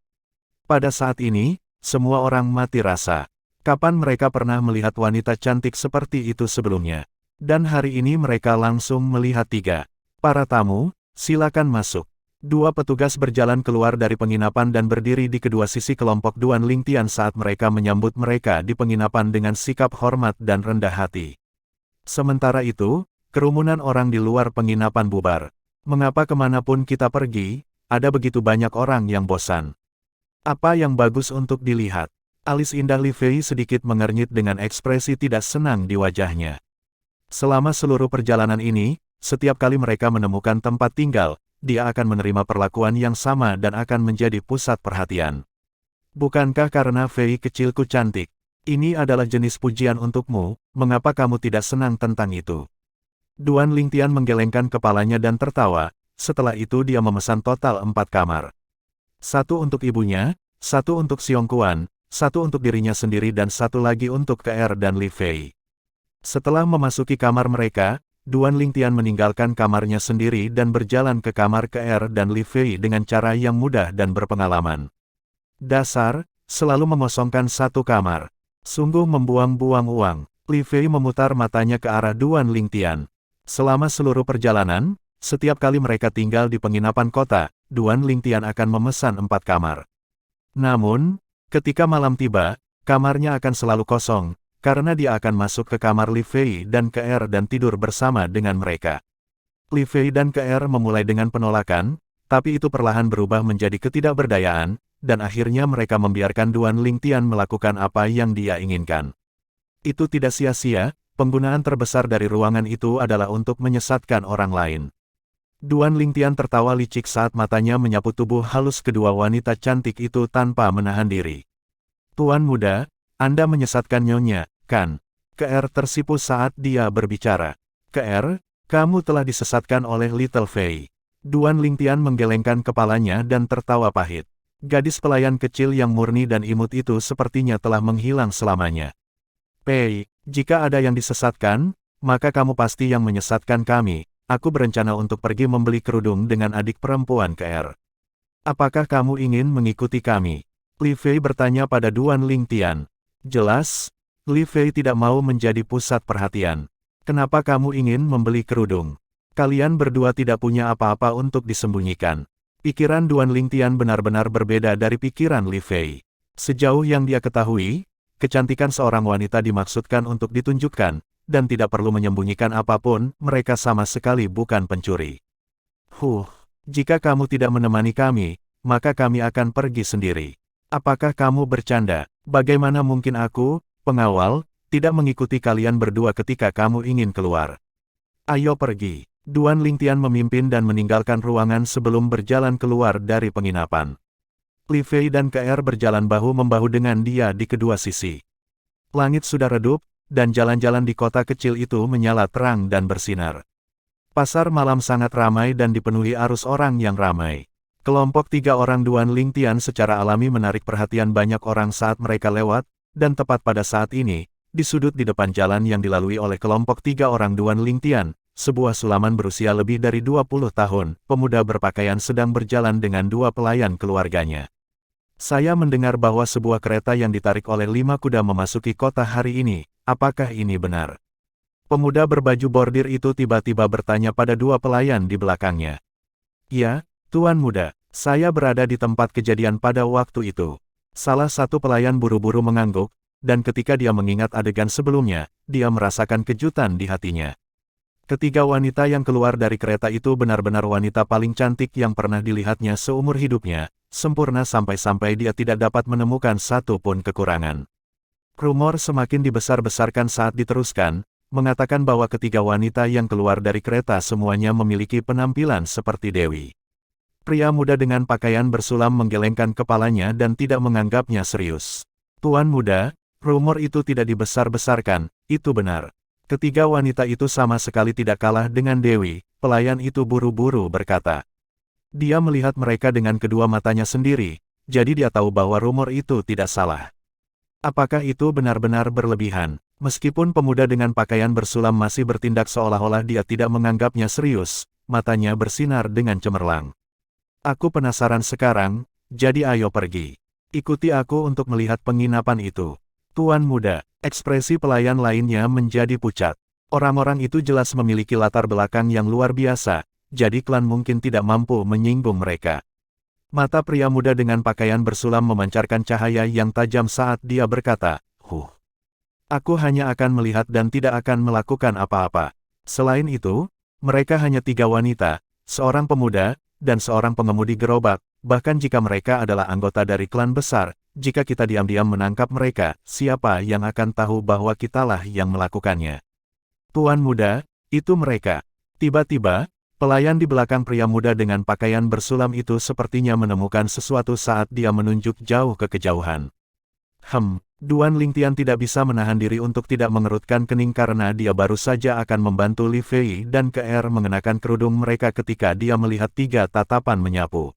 Pada saat ini, semua orang mati rasa. Kapan mereka pernah melihat wanita cantik seperti itu sebelumnya? Dan hari ini mereka langsung melihat 3. Para tamu, silakan masuk. 2 petugas berjalan keluar dari penginapan dan berdiri di kedua sisi kelompok Duan Lingtian saat mereka menyambut mereka di penginapan dengan sikap hormat dan rendah hati. Sementara itu, kerumunan orang di luar penginapan bubar. Mengapa kemanapun kita pergi, ada begitu banyak orang yang bosan? Apa yang bagus untuk dilihat? Alis indah Li Fei sedikit mengernyit dengan ekspresi tidak senang di wajahnya. Selama seluruh perjalanan ini, setiap kali mereka menemukan tempat tinggal, dia akan menerima perlakuan yang sama dan akan menjadi pusat perhatian. Bukankah karena Fei kecilku cantik? Ini adalah jenis pujian untukmu, mengapa kamu tidak senang tentang itu? Duan Lingtian menggelengkan kepalanya dan tertawa, setelah itu dia memesan total 4 kamar. 1 untuk ibunya, 1 untuk Xiong Kuan, 1 untuk dirinya sendiri dan 1 lagi untuk KR dan Li Fei. Setelah memasuki kamar mereka, Duan Lingtian meninggalkan kamarnya sendiri dan berjalan ke kamar KR dan Li Fei dengan cara yang mudah dan berpengalaman. Dasar, selalu mengosongkan 1 kamar. Sungguh membuang-buang uang. Li Fei memutar matanya ke arah Duan Lingtian. Selama seluruh perjalanan, setiap kali mereka tinggal di penginapan kota, Duan Lingtian akan memesan 4 kamar. Namun, ketika malam tiba, kamarnya akan selalu kosong, karena dia akan masuk ke kamar Li Fei dan Ke dan tidur bersama dengan mereka. Li Fei dan Ke memulai dengan penolakan, tapi itu perlahan berubah menjadi ketidakberdayaan, dan akhirnya mereka membiarkan Duan Lingtian melakukan apa yang dia inginkan. Itu tidak sia-sia, penggunaan terbesar dari ruangan itu adalah untuk menyesatkan orang lain. Duan Lingtian tertawa licik saat matanya menyapu tubuh halus kedua wanita cantik itu tanpa menahan diri. Tuan muda, Anda menyesatkan Nyonya, kan? Ke tersipu saat dia berbicara. Ke, kamu telah disesatkan oleh Little Fei. Duan Lingtian menggelengkan kepalanya dan tertawa pahit. Gadis pelayan kecil yang murni dan imut itu sepertinya telah menghilang selamanya. Pei, jika ada yang disesatkan, maka kamu pasti yang menyesatkan kami. Aku berencana untuk pergi membeli kerudung dengan adik perempuan Ke. Apakah kamu ingin mengikuti kami? Li Fei bertanya pada Duan Lingtian. Jelas, Li Fei tidak mau menjadi pusat perhatian. Kenapa kamu ingin membeli kerudung? Kalian berdua tidak punya apa-apa untuk disembunyikan. Pikiran Duan Lingtian benar-benar berbeda dari pikiran Li Fei. Sejauh yang dia ketahui, kecantikan seorang wanita dimaksudkan untuk ditunjukkan, dan tidak perlu menyembunyikan apapun, mereka sama sekali bukan pencuri. Jika kamu tidak menemani kami, maka kami akan pergi sendiri. Apakah kamu bercanda? Bagaimana mungkin aku, pengawal, tidak mengikuti kalian berdua ketika kamu ingin keluar? Ayo pergi. Duan Lingtian memimpin dan meninggalkan ruangan sebelum berjalan keluar dari penginapan. Li Fei dan Ke berjalan bahu-membahu dengan dia di kedua sisi. Langit sudah redup, dan jalan-jalan di kota kecil itu menyala terang dan bersinar. Pasar malam sangat ramai dan dipenuhi arus orang yang ramai. Kelompok 3 orang Duan Lingtian secara alami menarik perhatian banyak orang saat mereka lewat, dan tepat pada saat ini, di sudut di depan jalan yang dilalui oleh kelompok 3 orang Duan Lingtian, sebuah sulaman berusia lebih dari 20 tahun, pemuda berpakaian sedang berjalan dengan 2 pelayan keluarganya. Saya mendengar bahwa sebuah kereta yang ditarik oleh 5 kuda memasuki kota hari ini, apakah ini benar? Pemuda berbaju bordir itu tiba-tiba bertanya pada 2 pelayan di belakangnya. Ya, Tuan Muda, saya berada di tempat kejadian pada waktu itu. Salah satu pelayan buru-buru mengangguk, dan ketika dia mengingat adegan sebelumnya, dia merasakan kejutan di hatinya. Ketiga wanita yang keluar dari kereta itu benar-benar wanita paling cantik yang pernah dilihatnya seumur hidupnya, sempurna sampai-sampai dia tidak dapat menemukan satu pun kekurangan. Rumor semakin dibesar-besarkan saat diteruskan, mengatakan bahwa ketiga wanita yang keluar dari kereta semuanya memiliki penampilan seperti dewi. Pria muda dengan pakaian bersulam menggelengkan kepalanya dan tidak menganggapnya serius. Tuan muda, rumor itu tidak dibesar-besarkan, itu benar. Ketiga wanita itu sama sekali tidak kalah dengan Dewi, pelayan itu buru-buru berkata. Dia melihat mereka dengan kedua matanya sendiri, jadi dia tahu bahwa rumor itu tidak salah. Apakah itu benar-benar berlebihan? Meskipun pemuda dengan pakaian bersulam masih bertindak seolah-olah dia tidak menganggapnya serius, matanya bersinar dengan cemerlang. Aku penasaran sekarang, jadi ayo pergi. Ikuti aku untuk melihat penginapan itu. Tuan muda, ekspresi pelayan lainnya menjadi pucat. Orang-orang itu jelas memiliki latar belakang yang luar biasa, jadi klan mungkin tidak mampu menyinggung mereka. Mata pria muda dengan pakaian bersulam memancarkan cahaya yang tajam saat dia berkata, Aku hanya akan melihat dan tidak akan melakukan apa-apa. Selain itu, mereka hanya 3 wanita, seorang pemuda, dan seorang pengemudi gerobak, bahkan jika mereka adalah anggota dari klan besar, jika kita diam-diam menangkap mereka, siapa yang akan tahu bahwa kitalah yang melakukannya? Tuan muda, itu mereka. Tiba-tiba, pelayan di belakang pria muda dengan pakaian bersulam itu sepertinya menemukan sesuatu saat dia menunjuk jauh ke kejauhan. Duan Lingtian tidak bisa menahan diri untuk tidak mengerutkan kening karena dia baru saja akan membantu Li Fei dan Ke mengenakan kerudung mereka ketika dia melihat 3 tatapan menyapu.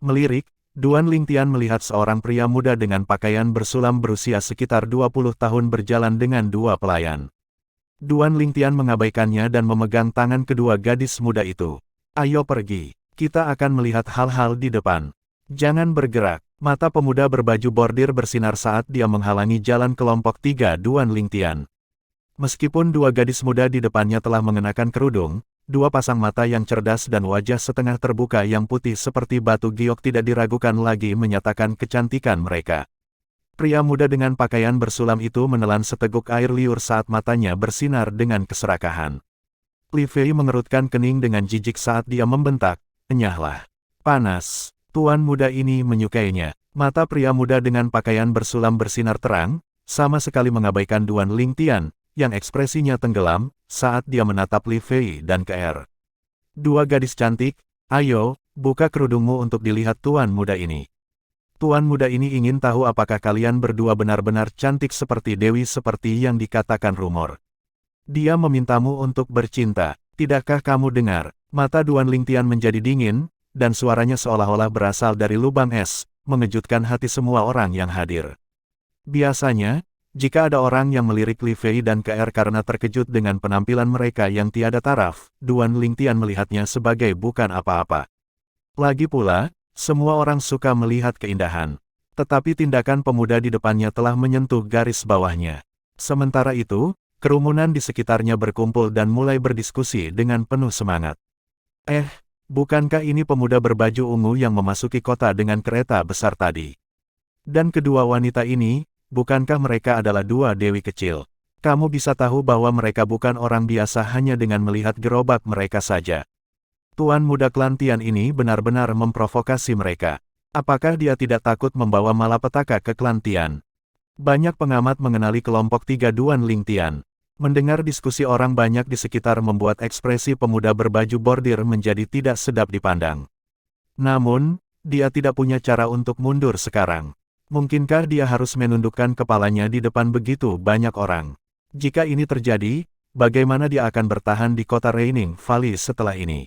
Melirik, Duan Lingtian melihat seorang pria muda dengan pakaian bersulam berusia sekitar 20 tahun berjalan dengan 2 pelayan. Duan Lingtian mengabaikannya dan memegang tangan kedua gadis muda itu. Ayo pergi, kita akan melihat hal-hal di depan. Jangan bergerak. Mata pemuda berbaju bordir bersinar saat dia menghalangi jalan kelompok 3 Duan Lingtian. Meskipun 2 gadis muda di depannya telah mengenakan kerudung, 2 pasang mata yang cerdas dan wajah setengah terbuka yang putih seperti batu giok tidak diragukan lagi menyatakan kecantikan mereka. Pria muda dengan pakaian bersulam itu menelan seteguk air liur saat matanya bersinar dengan keserakahan. Li Fei mengerutkan kening dengan jijik saat dia membentak, "Enyahlah. Panas." Tuan muda ini menyukainya. Mata pria muda dengan pakaian bersulam bersinar terang, sama sekali mengabaikan Duan Lingtian, yang ekspresinya tenggelam, saat dia menatap Li Fei dan Ke'er. "Dua gadis cantik, ayo, buka kerudungmu untuk dilihat tuan muda ini." Tuan muda ini ingin tahu apakah kalian berdua benar-benar cantik seperti dewi seperti yang dikatakan rumor. Dia memintamu untuk bercinta, tidakkah kamu dengar? Mata Duan Lingtian menjadi dingin, dan suaranya seolah-olah berasal dari lubang es, mengejutkan hati semua orang yang hadir. Biasanya, jika ada orang yang melirik Li Fei dan Ke'er karena terkejut dengan penampilan mereka yang tiada taraf, Duan Lingtian melihatnya sebagai bukan apa-apa. Lagi pula, semua orang suka melihat keindahan. Tetapi tindakan pemuda di depannya telah menyentuh garis bawahnya. Sementara itu, kerumunan di sekitarnya berkumpul dan mulai berdiskusi dengan penuh semangat. Bukankah ini pemuda berbaju ungu yang memasuki kota dengan kereta besar tadi? Dan kedua wanita ini, bukankah mereka adalah dua dewi kecil? Kamu bisa tahu bahwa mereka bukan orang biasa hanya dengan melihat gerobak mereka saja. Tuan muda klan Tian ini benar-benar memprovokasi mereka. Apakah dia tidak takut membawa malapetaka ke klan Tian? Banyak pengamat mengenali kelompok tiga Duan Lingtian. Mendengar diskusi orang banyak di sekitar membuat ekspresi pemuda berbaju bordir menjadi tidak sedap dipandang. Namun, dia tidak punya cara untuk mundur sekarang. Mungkinkah dia harus menundukkan kepalanya di depan begitu banyak orang? Jika ini terjadi, bagaimana dia akan bertahan di kota Reining Valley setelah ini?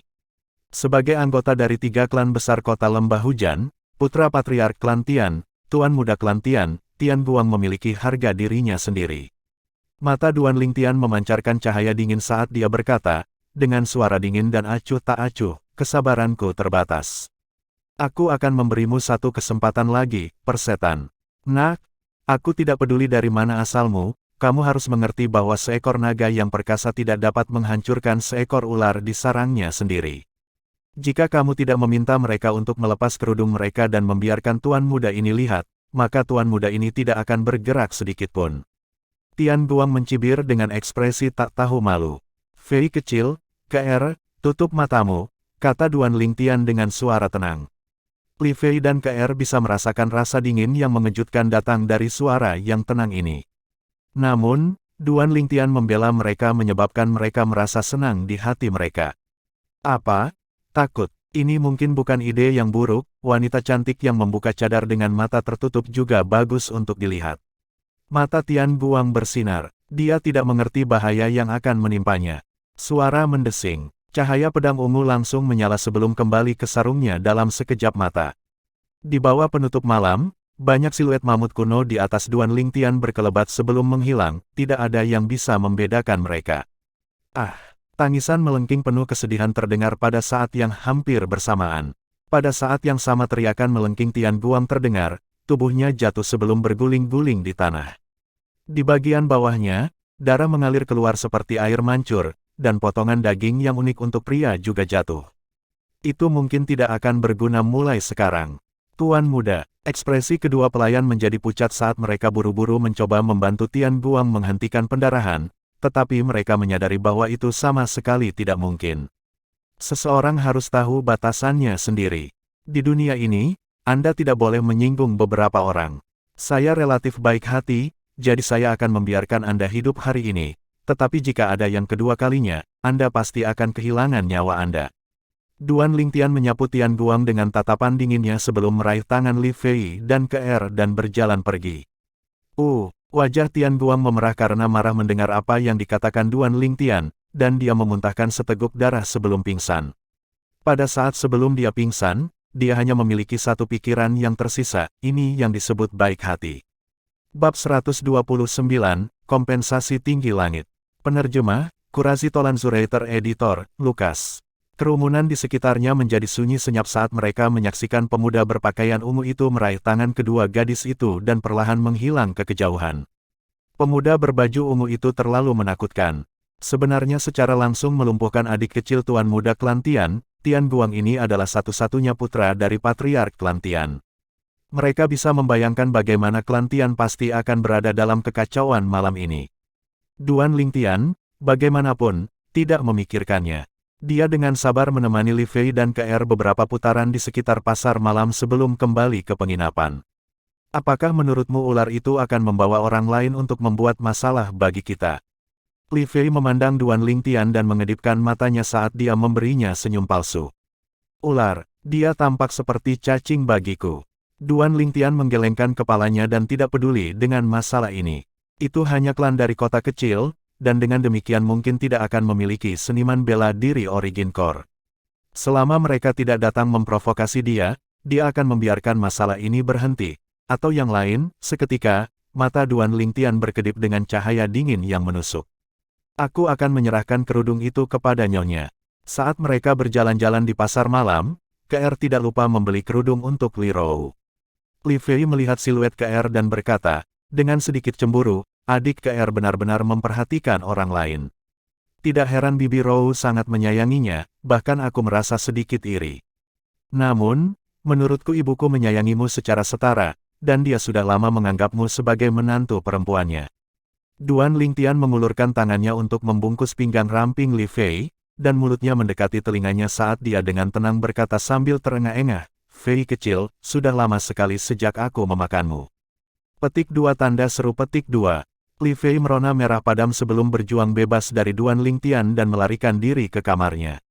Sebagai anggota dari tiga klan besar kota Lembah Hujan, putra patriark klan Tian, tuan muda klan Tian, Tian Guang memiliki harga dirinya sendiri. Mata Duan Lingtian memancarkan cahaya dingin saat dia berkata, dengan suara dingin dan acuh tak acuh, "Kesabaranku terbatas. Aku akan memberimu satu kesempatan lagi, persetan. Nak, aku tidak peduli dari mana asalmu, kamu harus mengerti bahwa seekor naga yang perkasa tidak dapat menghancurkan seekor ular di sarangnya sendiri. Jika kamu tidak meminta mereka untuk melepas kerudung mereka dan membiarkan tuan muda ini lihat, maka tuan muda ini tidak akan bergerak sedikitpun." Tian Guang mencibir dengan ekspresi tak tahu malu. "Fei kecil, Ke'er, tutup matamu," kata Duan Lingtian dengan suara tenang. Li Fei dan Ke'er bisa merasakan rasa dingin yang mengejutkan datang dari suara yang tenang ini. Namun, Duan Lingtian membela mereka menyebabkan mereka merasa senang di hati mereka. "Apa? Takut? Ini mungkin bukan ide yang buruk, wanita cantik yang membuka cadar dengan mata tertutup juga bagus untuk dilihat." Mata Tian Guang bersinar. Dia tidak mengerti bahaya yang akan menimpanya. Suara mendesing. Cahaya pedang ungu langsung menyala sebelum kembali ke sarungnya dalam sekejap mata. Di bawah penutup malam, banyak siluet mamut kuno di atas Duan Lingtian berkelebat sebelum menghilang, tidak ada yang bisa membedakan mereka. Tangisan melengking penuh kesedihan terdengar pada saat yang hampir bersamaan. Pada saat yang sama teriakan melengking Tian Guang terdengar, tubuhnya jatuh sebelum berguling-guling di tanah. Di bagian bawahnya, darah mengalir keluar seperti air mancur, dan potongan daging yang unik untuk pria juga jatuh. Itu mungkin tidak akan berguna mulai sekarang. Tuan muda, ekspresi kedua pelayan menjadi pucat saat mereka buru-buru mencoba membantu Tian Guang menghentikan pendarahan, tetapi mereka menyadari bahwa itu sama sekali tidak mungkin. Seseorang harus tahu batasannya sendiri. Di dunia ini, Anda tidak boleh menyinggung beberapa orang. Saya relatif baik hati, jadi saya akan membiarkan Anda hidup hari ini, tetapi jika ada yang kedua kalinya, Anda pasti akan kehilangan nyawa Anda. Duan Lingtian menyapu Tian Guang dengan tatapan dinginnya sebelum meraih tangan Li Fei dan Ke'er dan berjalan pergi. Wajah Tian Guang memerah karena marah mendengar apa yang dikatakan Duan Lingtian, dan dia memuntahkan seteguk darah sebelum pingsan. Pada saat sebelum dia pingsan, dia hanya memiliki satu pikiran yang tersisa, ini yang disebut baik hati. Bab 129, Kompensasi Tinggi Langit. Penerjemah, Kurasi Tolan Zuraiter Editor, Lukas. Kerumunan di sekitarnya menjadi sunyi senyap saat mereka menyaksikan pemuda berpakaian ungu itu meraih tangan kedua gadis itu dan perlahan menghilang ke kejauhan. Pemuda berbaju ungu itu terlalu menakutkan. Sebenarnya secara langsung melumpuhkan adik kecil tuan muda klan Tian, Tian Guang ini adalah satu-satunya putra dari patriark klan Tian. Mereka bisa membayangkan bagaimana klan Tian pasti akan berada dalam kekacauan malam ini. Duan Lingtian, bagaimanapun, tidak memikirkannya. Dia dengan sabar menemani Li Fei dan KR beberapa putaran di sekitar pasar malam sebelum kembali ke penginapan. Apakah menurutmu ular itu akan membawa orang lain untuk membuat masalah bagi kita? Li Fei memandang Duan Lingtian dan mengedipkan matanya saat dia memberinya senyum palsu. Ular, dia tampak seperti cacing bagiku. Duan Lingtian menggelengkan kepalanya dan tidak peduli dengan masalah ini. Itu hanya klan dari kota kecil, dan dengan demikian mungkin tidak akan memiliki seniman bela diri Origin Core. Selama mereka tidak datang memprovokasi dia akan membiarkan masalah ini berhenti. Atau yang lain, seketika, mata Duan Lingtian berkedip dengan cahaya dingin yang menusuk. Aku akan menyerahkan kerudung itu kepada nyonya. Saat mereka berjalan-jalan di pasar malam, KR tidak lupa membeli kerudung untuk Li Rou. Li Fei melihat siluet KR dan berkata, dengan sedikit cemburu, adik KR benar-benar memperhatikan orang lain. Tidak heran Bibi Rou sangat menyayanginya, bahkan aku merasa sedikit iri. Namun, menurutku ibuku menyayangimu secara setara, dan dia sudah lama menganggapmu sebagai menantu perempuannya. Duan Lingtian mengulurkan tangannya untuk membungkus pinggang ramping Li Fei, dan mulutnya mendekati telinganya saat dia dengan tenang berkata sambil terengah-engah, Fei kecil, sudah lama sekali sejak aku memakanmu. Petik 2 tanda seru petik 2. Li Fei merona merah padam sebelum berjuang bebas dari Duan Lingtian dan melarikan diri ke kamarnya.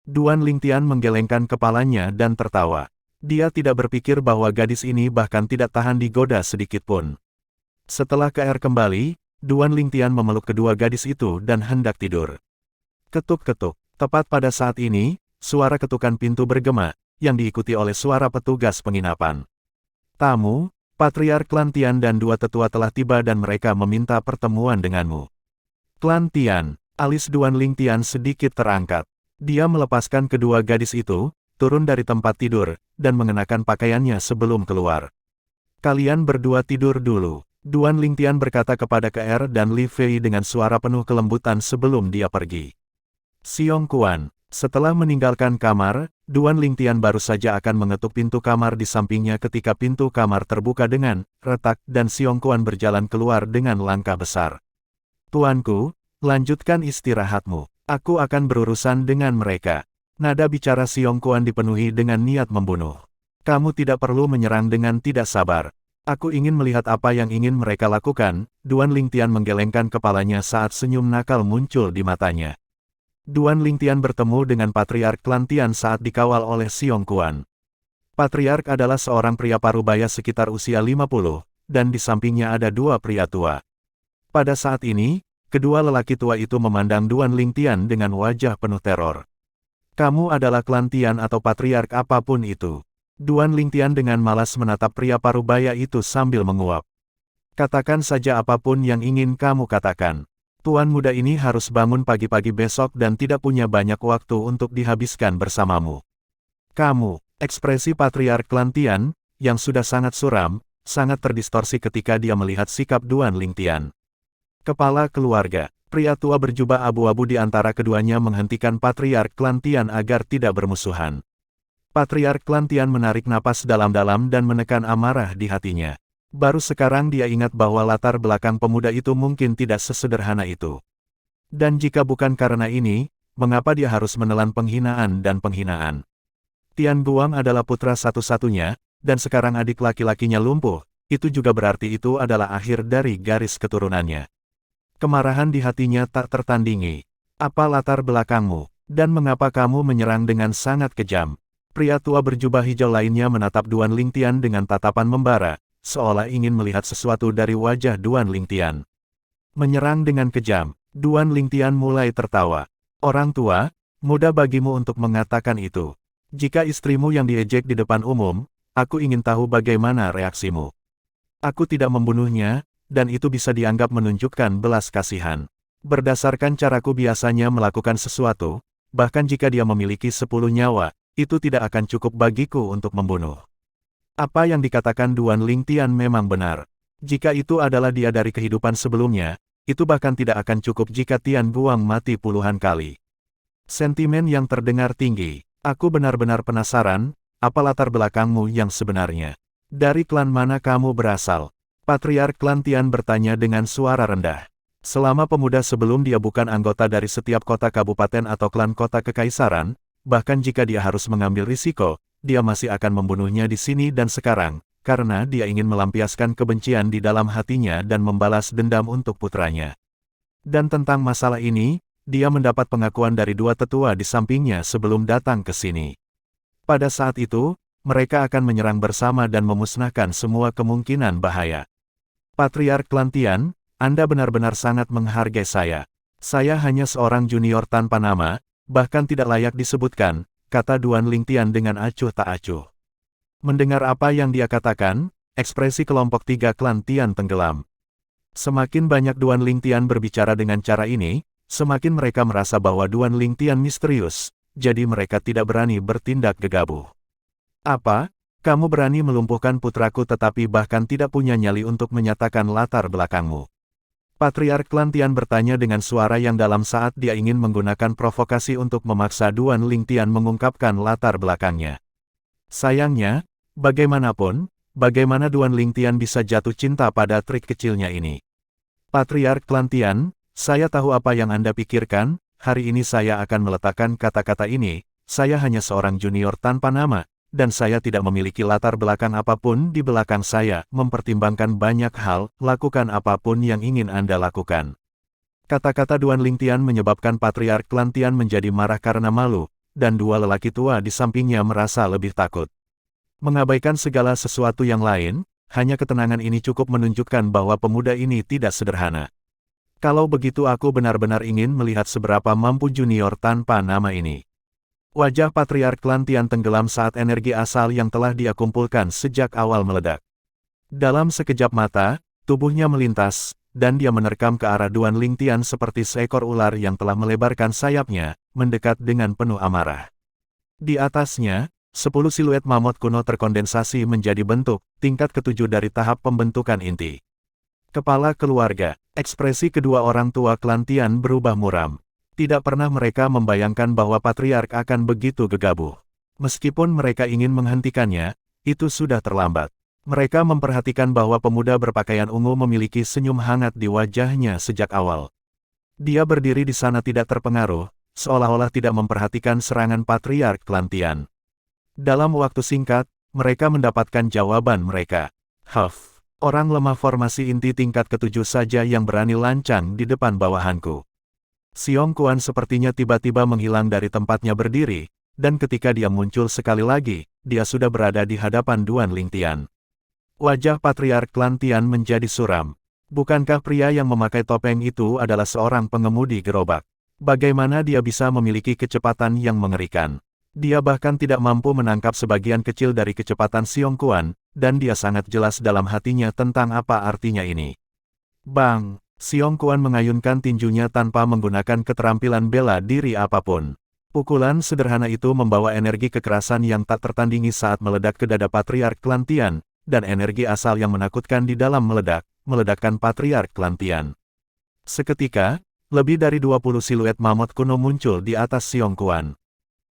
Duan Lingtian menggelengkan kepalanya dan tertawa. Dia tidak berpikir bahwa gadis ini bahkan tidak tahan digoda sedikitpun. Setelah KR kembali, Duan Lingtian memeluk kedua gadis itu dan hendak tidur. Ketuk-ketuk. Tepat pada saat ini, suara ketukan pintu bergema, yang diikuti oleh suara petugas penginapan. Tamu, Patriark Klan Tian dan dua tetua telah tiba dan mereka meminta pertemuan denganmu. Klan Tian, alis Duan Lingtian sedikit terangkat. Dia melepaskan kedua gadis itu, turun dari tempat tidur, dan mengenakan pakaiannya sebelum keluar. Kalian berdua tidur dulu. Duan Lingtian berkata kepada KR dan Li Fei dengan suara penuh kelembutan sebelum dia pergi. Xiong Kuan. Setelah meninggalkan kamar, Duan Lingtian baru saja akan mengetuk pintu kamar di sampingnya ketika pintu kamar terbuka dengan retak dan Xiong Kuan berjalan keluar dengan langkah besar. Tuanku, lanjutkan istirahatmu. Aku akan berurusan dengan mereka. Nada bicara Xiong Kuan dipenuhi dengan niat membunuh. Kamu tidak perlu menyerang dengan tidak sabar. Aku ingin melihat apa yang ingin mereka lakukan. Duan Lingtian menggelengkan kepalanya saat senyum nakal muncul di matanya. Duan Lingtian bertemu dengan Patriark Klan Tian saat dikawal oleh Xiong Kuan. Patriark adalah seorang pria parubaya sekitar usia 50, dan di sampingnya ada dua pria tua. Pada saat ini, kedua lelaki tua itu memandang Duan Lingtian dengan wajah penuh teror. Kamu adalah Klan Tian atau Patriark apapun itu. Duan Lingtian dengan malas menatap pria parubaya itu sambil menguap. Katakan saja apapun yang ingin kamu katakan. Tuan muda ini harus bangun pagi-pagi besok dan tidak punya banyak waktu untuk dihabiskan bersamamu. Kamu, ekspresi Patriark Klan Tian, yang sudah sangat suram, sangat terdistorsi ketika dia melihat sikap Duan Lingtian. Kepala keluarga, pria tua berjubah abu-abu di antara keduanya menghentikan Patriark Klan Tian agar tidak bermusuhan. Patriark Klan Tian menarik napas dalam-dalam dan menekan amarah di hatinya. Baru sekarang dia ingat bahwa latar belakang pemuda itu mungkin tidak sesederhana itu. Dan jika bukan karena ini, mengapa dia harus menelan penghinaan dan penghinaan? Tian Guang adalah putra satu-satunya, dan sekarang adik laki-lakinya lumpuh, itu juga berarti itu adalah akhir dari garis keturunannya. Kemarahan di hatinya tak tertandingi. Apa latar belakangmu, dan mengapa kamu menyerang dengan sangat kejam? Pria tua berjubah hijau lainnya menatap Duan Lingtian dengan tatapan membara, seolah ingin melihat sesuatu dari wajah Duan Lingtian. Menyerang dengan kejam, Duan Lingtian mulai tertawa. Orang tua, mudah bagimu untuk mengatakan itu. Jika istrimu yang diejek di depan umum, aku ingin tahu bagaimana reaksimu. Aku tidak membunuhnya, dan itu bisa dianggap menunjukkan belas kasihan. Berdasarkan caraku biasanya melakukan sesuatu, bahkan jika dia memiliki 10 nyawa, itu tidak akan cukup bagiku untuk membunuh. Apa yang dikatakan Duan Lingtian memang benar. Jika itu adalah dia dari kehidupan sebelumnya, itu bahkan tidak akan cukup jika Tian Guang mati puluhan kali. Sentimen yang terdengar tinggi. Aku benar-benar penasaran, apa latar belakangmu yang sebenarnya. Dari klan mana kamu berasal? Patriark klan Tian bertanya dengan suara rendah. Selama pemuda sebelum dia bukan anggota dari setiap kota kabupaten atau klan kota kekaisaran, bahkan jika dia harus mengambil risiko, dia masih akan membunuhnya di sini dan sekarang, karena dia ingin melampiaskan kebencian di dalam hatinya dan membalas dendam untuk putranya. Dan tentang masalah ini, dia mendapat pengakuan dari dua tetua di sampingnya sebelum datang ke sini. Pada saat itu, mereka akan menyerang bersama dan memusnahkan semua kemungkinan bahaya. Patriark klan Tian, Anda benar-benar sangat menghargai saya. Saya hanya seorang junior tanpa nama, bahkan tidak layak disebutkan, kata Duan Lingtian dengan acuh tak acuh. Mendengar apa yang dia katakan, ekspresi kelompok tiga klan Tian tenggelam. Semakin banyak Duan Lingtian berbicara dengan cara ini, semakin mereka merasa bahwa Duan Lingtian misterius, jadi mereka tidak berani bertindak gegabah. Apa? Kamu berani melumpuhkan putraku tetapi bahkan tidak punya nyali untuk menyatakan latar belakangmu. Patriark klan Tian bertanya dengan suara yang dalam saat dia ingin menggunakan provokasi untuk memaksa Duan Lingtian mengungkapkan latar belakangnya. Sayangnya, bagaimanapun, bagaimana Duan Lingtian bisa jatuh cinta pada trik kecilnya ini? Patriark klan Tian, saya tahu apa yang Anda pikirkan, hari ini saya akan meletakkan kata-kata ini, saya hanya seorang junior tanpa nama. Dan saya tidak memiliki latar belakang apapun di belakang saya, mempertimbangkan banyak hal, lakukan apapun yang ingin Anda lakukan. Kata-kata Duan Lingtian menyebabkan Patriark klan Tian menjadi marah karena malu, dan dua lelaki tua di sampingnya merasa lebih takut. Mengabaikan segala sesuatu yang lain, hanya ketenangan ini cukup menunjukkan bahwa pemuda ini tidak sederhana. Kalau begitu aku benar-benar ingin melihat seberapa mampu junior tanpa nama ini. Wajah Patriark klan Tian tenggelam saat energi asal yang telah dia kumpulkan sejak awal meledak. Dalam sekejap mata, tubuhnya melintas, dan dia menerkam ke arah Duan Lingtian seperti seekor ular yang telah melebarkan sayapnya, mendekat dengan penuh amarah. Di atasnya, 10 siluet mamut kuno terkondensasi menjadi bentuk, tingkat ketujuh dari tahap pembentukan inti. Kepala keluarga, ekspresi kedua orang tua klan Tian berubah muram. Tidak pernah mereka membayangkan bahwa Patriark akan begitu gegabah. Meskipun mereka ingin menghentikannya, itu sudah terlambat. Mereka memperhatikan bahwa pemuda berpakaian ungu memiliki senyum hangat di wajahnya sejak awal. Dia berdiri di sana tidak terpengaruh, seolah-olah tidak memperhatikan serangan Patriark klan Tian. Dalam waktu singkat, mereka mendapatkan jawaban mereka. Huff, orang lemah formasi inti tingkat ketujuh saja yang berani lancang di depan bawahanku. Xiong Quan sepertinya tiba-tiba menghilang dari tempatnya berdiri, dan ketika dia muncul sekali lagi, dia sudah berada di hadapan Duan Lingtian. Wajah Patriark klan Tian menjadi suram. Bukankah pria yang memakai topeng itu adalah seorang pengemudi gerobak? Bagaimana dia bisa memiliki kecepatan yang mengerikan? Dia bahkan tidak mampu menangkap sebagian kecil dari kecepatan Xiong Quan, dan dia sangat jelas dalam hatinya tentang apa artinya ini. Bang! Xiong Quan mengayunkan tinjunya tanpa menggunakan keterampilan bela diri apapun. Pukulan sederhana itu membawa energi kekerasan yang tak tertandingi saat meledak ke dada Patriark klan Tian, dan energi asal yang menakutkan di dalam meledakkan Patriark klan Tian. Seketika, lebih dari 20 siluet mamut kuno muncul di atas Xiong Quan.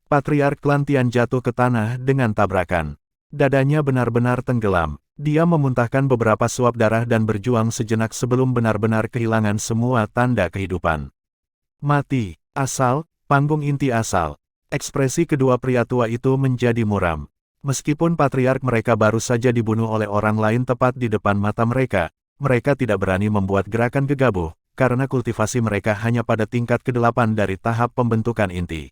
Patriark klan Tian jatuh ke tanah dengan tabrakan. Dadanya benar-benar tenggelam. Dia memuntahkan beberapa suap darah dan berjuang sejenak sebelum benar-benar kehilangan semua tanda kehidupan. Mati, asal, panggung inti asal. Ekspresi kedua pria tua itu menjadi muram. Meskipun Patriark mereka baru saja dibunuh oleh orang lain tepat di depan mata mereka tidak berani membuat gerakan gegabah, karena kultivasi mereka hanya pada tingkat ke-8 dari tahap pembentukan inti.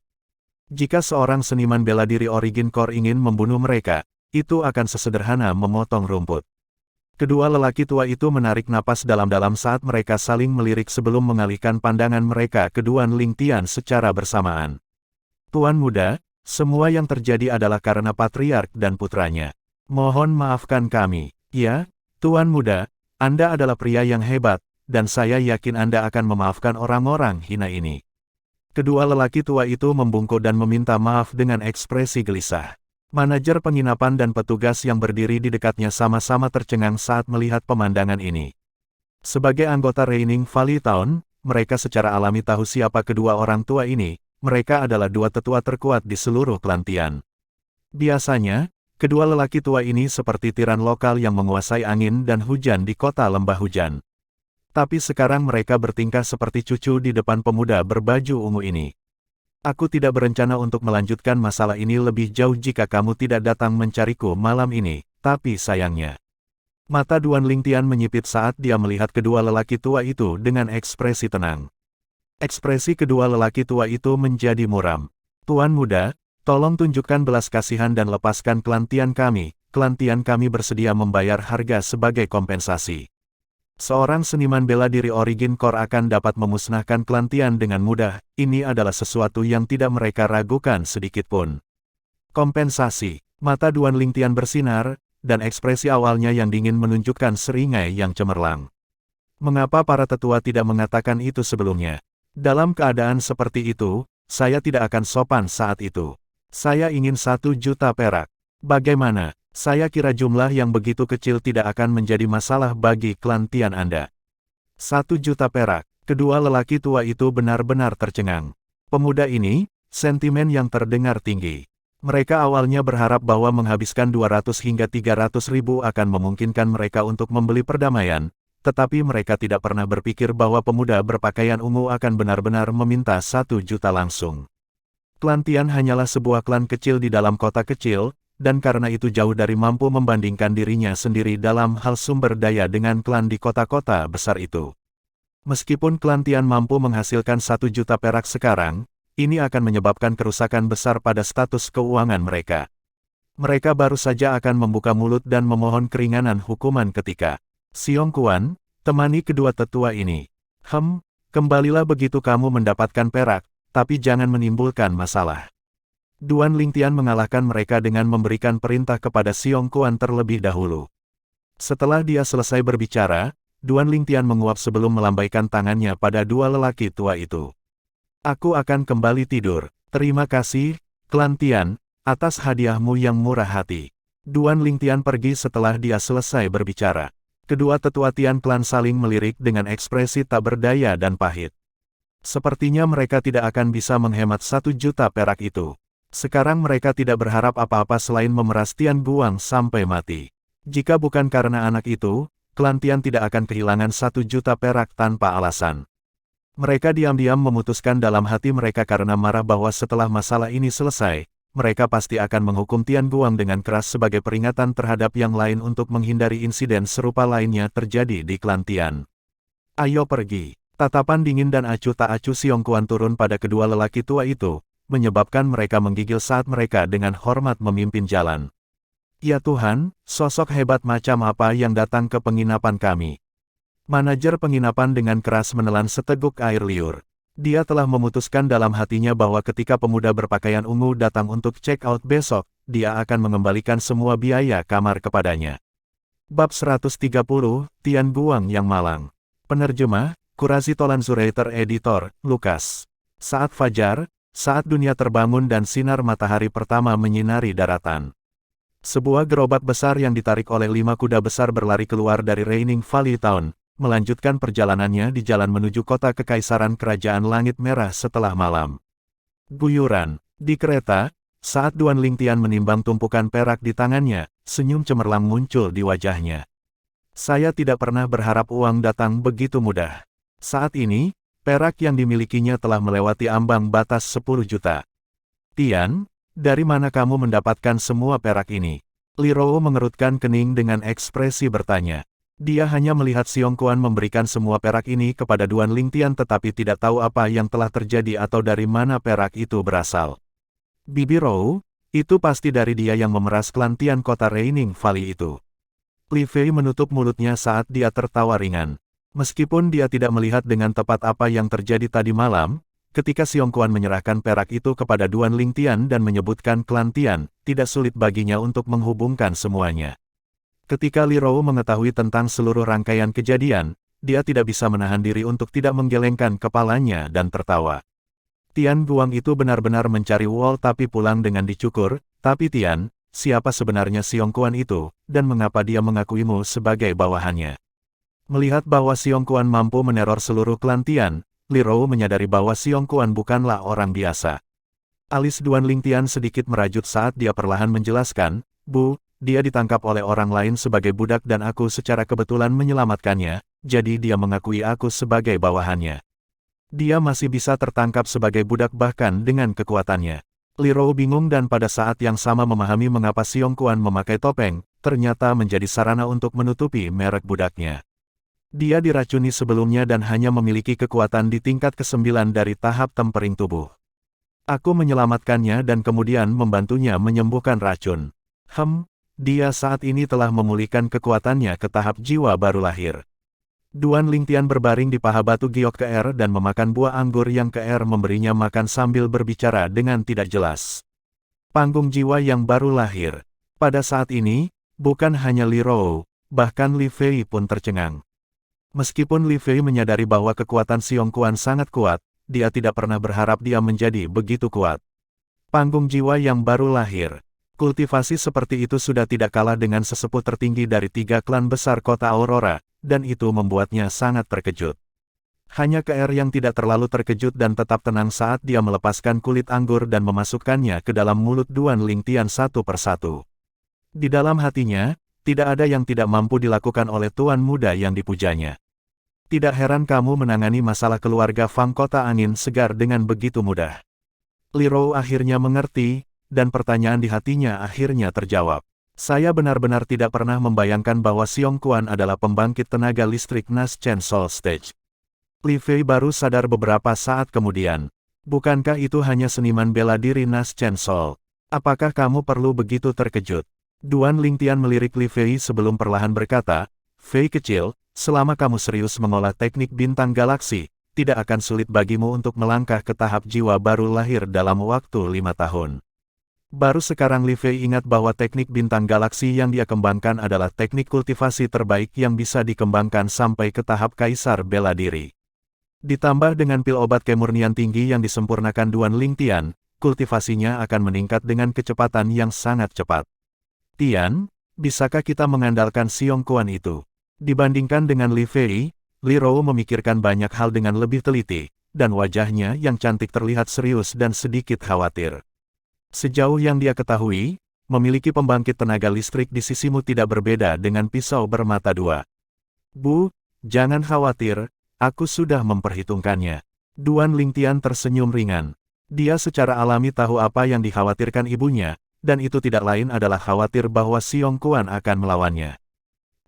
Jika seorang seniman bela diri Origin Core ingin membunuh mereka, itu akan sesederhana memotong rumput. Kedua lelaki tua itu menarik napas dalam-dalam saat mereka saling melirik sebelum mengalihkan pandangan mereka ke Duan Lingtian secara bersamaan. Tuan muda, semua yang terjadi adalah karena Patriark dan putranya. Mohon maafkan kami. Ya, Tuan muda, Anda adalah pria yang hebat, dan saya yakin Anda akan memaafkan orang-orang hina ini. Kedua lelaki tua itu membungkuk dan meminta maaf dengan ekspresi gelisah. Manajer penginapan dan petugas yang berdiri di dekatnya sama-sama tercengang saat melihat pemandangan ini. Sebagai anggota Reigning Valley Town, mereka secara alami tahu siapa kedua orang tua ini. Mereka adalah dua tetua terkuat di seluruh klan Tian. Biasanya, Kedua lelaki tua ini seperti tiran lokal yang menguasai angin dan hujan di kota lembah hujan. Tapi sekarang mereka bertingkah seperti cucu di depan pemuda berbaju ungu ini. Aku tidak berencana untuk melanjutkan masalah ini lebih jauh jika kamu tidak datang mencariku malam ini, tapi sayangnya. Mata Duan Lingtian menyipit saat dia melihat kedua lelaki tua itu dengan ekspresi tenang. Ekspresi kedua lelaki tua itu menjadi muram. Tuan muda, tolong tunjukkan belas kasihan dan lepaskan kelantian kami. Kelantian kami bersedia membayar harga sebagai kompensasi. Seorang seniman bela diri Origin Core akan dapat memusnahkan kelantian dengan mudah. Ini adalah sesuatu yang tidak mereka ragukan sedikitpun. Kompensasi. Mata Duan Lingtian bersinar, dan ekspresi awalnya yang dingin menunjukkan seringai yang cemerlang. Mengapa para tetua tidak mengatakan itu sebelumnya? Dalam keadaan seperti itu, saya tidak akan sopan saat itu. Saya ingin 1 juta perak. Bagaimana? Saya kira jumlah yang begitu kecil tidak akan menjadi masalah bagi kelantian Anda. 1 juta perak. Kedua lelaki tua itu benar-benar tercengang. Pemuda ini, sentimen yang terdengar tinggi. Mereka awalnya berharap bahwa menghabiskan 200 hingga 300 ribu akan memungkinkan mereka untuk membeli perdamaian, tetapi mereka tidak pernah berpikir bahwa pemuda berpakaian ungu akan benar-benar meminta 1 juta langsung. Kelantian hanyalah sebuah klan kecil di dalam kota kecil, dan karena itu jauh dari mampu membandingkan dirinya sendiri dalam hal sumber daya dengan klan di kota-kota besar itu. Meskipun kelantian mampu menghasilkan 1 juta perak sekarang, ini akan menyebabkan kerusakan besar pada status keuangan mereka. Mereka baru saja akan membuka mulut dan memohon keringanan hukuman ketika Siong Kuan, temani kedua tetua ini. Kembalilah begitu kamu mendapatkan perak, tapi jangan menimbulkan masalah. Duan Lingtian mengalahkan mereka dengan memberikan perintah kepada Siong Kuan terlebih dahulu. Setelah dia selesai berbicara, Duan Lingtian menguap sebelum melambaikan tangannya pada dua lelaki tua itu. Aku akan kembali tidur. Terima kasih, Kelantian, atas hadiahmu yang murah hati. Duan Lingtian pergi setelah dia selesai berbicara. Kedua tetua Tian klan saling melirik dengan ekspresi tak berdaya dan pahit. Sepertinya mereka tidak akan bisa menghemat 1 juta perak itu. Sekarang mereka tidak berharap apa-apa selain memeras Tian Guang sampai mati. Jika bukan karena anak itu, Kelantian tidak akan kehilangan 1 juta perak tanpa alasan. Mereka diam-diam memutuskan dalam hati mereka karena marah bahwa setelah masalah ini selesai, mereka pasti akan menghukum Tian Guang dengan keras sebagai peringatan terhadap yang lain untuk menghindari insiden serupa lainnya terjadi di Kelantian. Ayo pergi. Tatapan dingin dan acuh tak acuh Siong Kuan turun pada kedua lelaki tua itu, menyebabkan mereka menggigil saat mereka dengan hormat memimpin jalan. Ya Tuhan, sosok hebat macam apa yang datang ke penginapan kami? Manajer penginapan dengan keras menelan seteguk air liur. Dia telah memutuskan dalam hatinya bahwa ketika pemuda berpakaian ungu datang untuk check out besok, dia akan mengembalikan semua biaya kamar kepadanya. Bab 130, Tian Guang yang malang. Penerjemah, Kurasi Tolan Zuraiter Editor, Lukas. Saat fajar, saat dunia terbangun dan sinar matahari pertama menyinari daratan. Sebuah gerobak besar yang ditarik oleh 5 kuda besar berlari keluar dari Raining Valley Town, melanjutkan perjalanannya di jalan menuju kota kekaisaran kerajaan langit merah setelah malam. Guyuran. Di kereta, saat Duan Lingtian menimbang tumpukan perak di tangannya, senyum cemerlang muncul di wajahnya. Saya tidak pernah berharap uang datang begitu mudah. Saat ini, perak yang dimilikinya telah melewati ambang batas 10 juta. Tian, dari mana kamu mendapatkan semua perak ini? Li Rou mengerutkan kening dengan ekspresi bertanya. Dia hanya melihat Siong Kuan memberikan semua perak ini kepada Duan Lingtian tetapi tidak tahu apa yang telah terjadi atau dari mana perak itu berasal. Bibi Rou, itu pasti dari dia yang memeras Kelantian kota Raining Valley itu. Li Fei menutup mulutnya saat dia tertawa ringan. Meskipun dia tidak melihat dengan tepat apa yang terjadi tadi malam, ketika Siong Kuan menyerahkan perak itu kepada Duan Lingtian dan menyebutkan Kelantian, tidak sulit baginya untuk menghubungkan semuanya. Ketika Li Rou mengetahui tentang seluruh rangkaian kejadian, dia tidak bisa menahan diri untuk tidak menggelengkan kepalanya dan tertawa. Tian Guang itu benar-benar mencari Wol tapi pulang dengan dicukur, tapi Tian, siapa sebenarnya Siong Kuan itu, dan mengapa dia mengakuimu sebagai bawahannya? Melihat bahwa Siong Kuan mampu meneror seluruh Kelantian, Li Rou menyadari bahwa Siong Kuan bukanlah orang biasa. Alis Duan Lingtian sedikit merajut saat dia perlahan menjelaskan, Bu, dia ditangkap oleh orang lain sebagai budak dan aku secara kebetulan menyelamatkannya, jadi dia mengakui aku sebagai bawahannya. Dia masih bisa tertangkap sebagai budak bahkan dengan kekuatannya. Li Rou bingung dan pada saat yang sama memahami mengapa Xiong Quan memakai topeng, ternyata menjadi sarana untuk menutupi merek budaknya. Dia diracuni sebelumnya dan hanya memiliki kekuatan di tingkat ke-9 dari tahap tempering tubuh. Aku menyelamatkannya dan kemudian membantunya menyembuhkan racun. Dia saat ini telah memulihkan kekuatannya ke tahap jiwa baru lahir. Duan Lingtian berbaring di paha batu giok Keer dan memakan buah anggur yang Keer memberinya makan sambil berbicara dengan tidak jelas. Panggung jiwa yang baru lahir. Pada saat ini, bukan hanya Li Rou, bahkan Li Fei pun tercengang. Meskipun Li Fei menyadari bahwa kekuatan Xiong Quan sangat kuat, dia tidak pernah berharap dia menjadi begitu kuat. Panggung jiwa yang baru lahir. Kultivasi seperti itu sudah tidak kalah dengan sesepuh tertinggi dari 3 klan besar kota Aurora, dan itu membuatnya sangat terkejut. Hanya Keer yang tidak terlalu terkejut dan tetap tenang saat dia melepaskan kulit anggur dan memasukkannya ke dalam mulut Duan Lingtian satu persatu. Di dalam hatinya, tidak ada yang tidak mampu dilakukan oleh tuan muda yang dipujanya. Tidak heran kamu menangani masalah keluarga Fang Kota Angin Segar dengan begitu mudah. Li Rou akhirnya mengerti, dan pertanyaan di hatinya akhirnya terjawab. Saya benar-benar tidak pernah membayangkan bahwa Xiong Quan adalah pembangkit tenaga listrik Nas Chen Sol Stage. Li Fei baru sadar beberapa saat kemudian. Bukankah itu hanya seniman bela diri Nas Chen Sol? Apakah kamu perlu begitu terkejut? Duan Lingtian melirik Li Fei sebelum perlahan berkata, Fei kecil, selama kamu serius mengolah teknik bintang galaksi, tidak akan sulit bagimu untuk melangkah ke tahap jiwa baru lahir dalam waktu 5 tahun. Baru sekarang Li Fei ingat bahwa teknik bintang galaksi yang dia kembangkan adalah teknik kultivasi terbaik yang bisa dikembangkan sampai ke tahap kaisar bela diri. Ditambah dengan pil obat kemurnian tinggi yang disempurnakan Duan Lingtian, kultivasinya akan meningkat dengan kecepatan yang sangat cepat. Tian, bisakah kita mengandalkan Xiong Quan itu? Dibandingkan dengan Li Fei, Li Rou memikirkan banyak hal dengan lebih teliti, dan wajahnya yang cantik terlihat serius dan sedikit khawatir. Sejauh yang dia ketahui, memiliki pembangkit tenaga listrik di sisimu tidak berbeda dengan pisau bermata dua. Bu, jangan khawatir, aku sudah memperhitungkannya. Duan Lingtian tersenyum ringan. Dia secara alami tahu apa yang dikhawatirkan ibunya, dan itu tidak lain adalah khawatir bahwa Xiong Quan akan melawannya.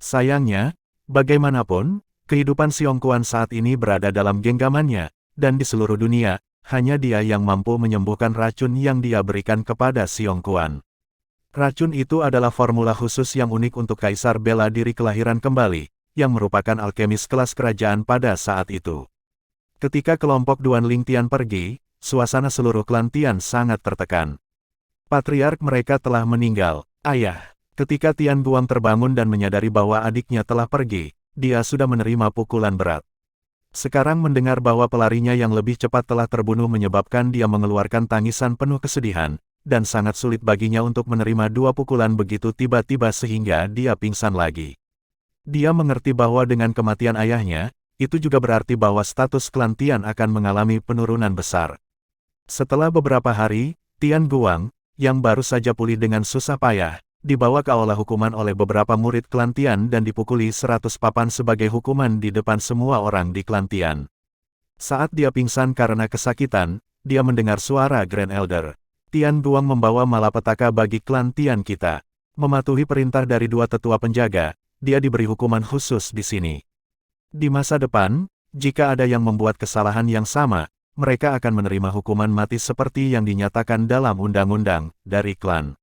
Sayangnya, bagaimanapun, kehidupan Xiong Quan saat ini berada dalam genggamannya, dan di seluruh dunia, hanya dia yang mampu menyembuhkan racun yang dia berikan kepada Xiong Quan. Racun itu adalah formula khusus yang unik untuk Kaisar Bela Diri Kelahiran Kembali, yang merupakan alkemis kelas kerajaan pada saat itu. Ketika kelompok Duan Lingtian pergi, suasana seluruh klan Tian sangat tertekan. Patriark mereka telah meninggal. Ayah, ketika Tian Guang terbangun dan menyadari bahwa adiknya telah pergi, dia sudah menerima pukulan berat. Sekarang mendengar bahwa pelarinya yang lebih cepat telah terbunuh menyebabkan dia mengeluarkan tangisan penuh kesedihan, dan sangat sulit baginya untuk menerima 2 pukulan begitu tiba-tiba sehingga dia pingsan lagi. Dia mengerti bahwa dengan kematian ayahnya, itu juga berarti bahwa status klan Tian akan mengalami penurunan besar. Setelah beberapa hari, Tian Guang, yang baru saja pulih dengan susah payah, dibawa ke aula hukuman oleh beberapa murid klan Tian dan dipukuli 100 papan sebagai hukuman di depan semua orang di klan Tian. Saat dia pingsan karena kesakitan, dia mendengar suara Grand Elder. Tian Guang membawa malapetaka bagi klan Tian kita. Mematuhi perintah dari 2 tetua penjaga, dia diberi hukuman khusus di sini. Di masa depan, jika ada yang membuat kesalahan yang sama, mereka akan menerima hukuman mati seperti yang dinyatakan dalam undang-undang dari klan.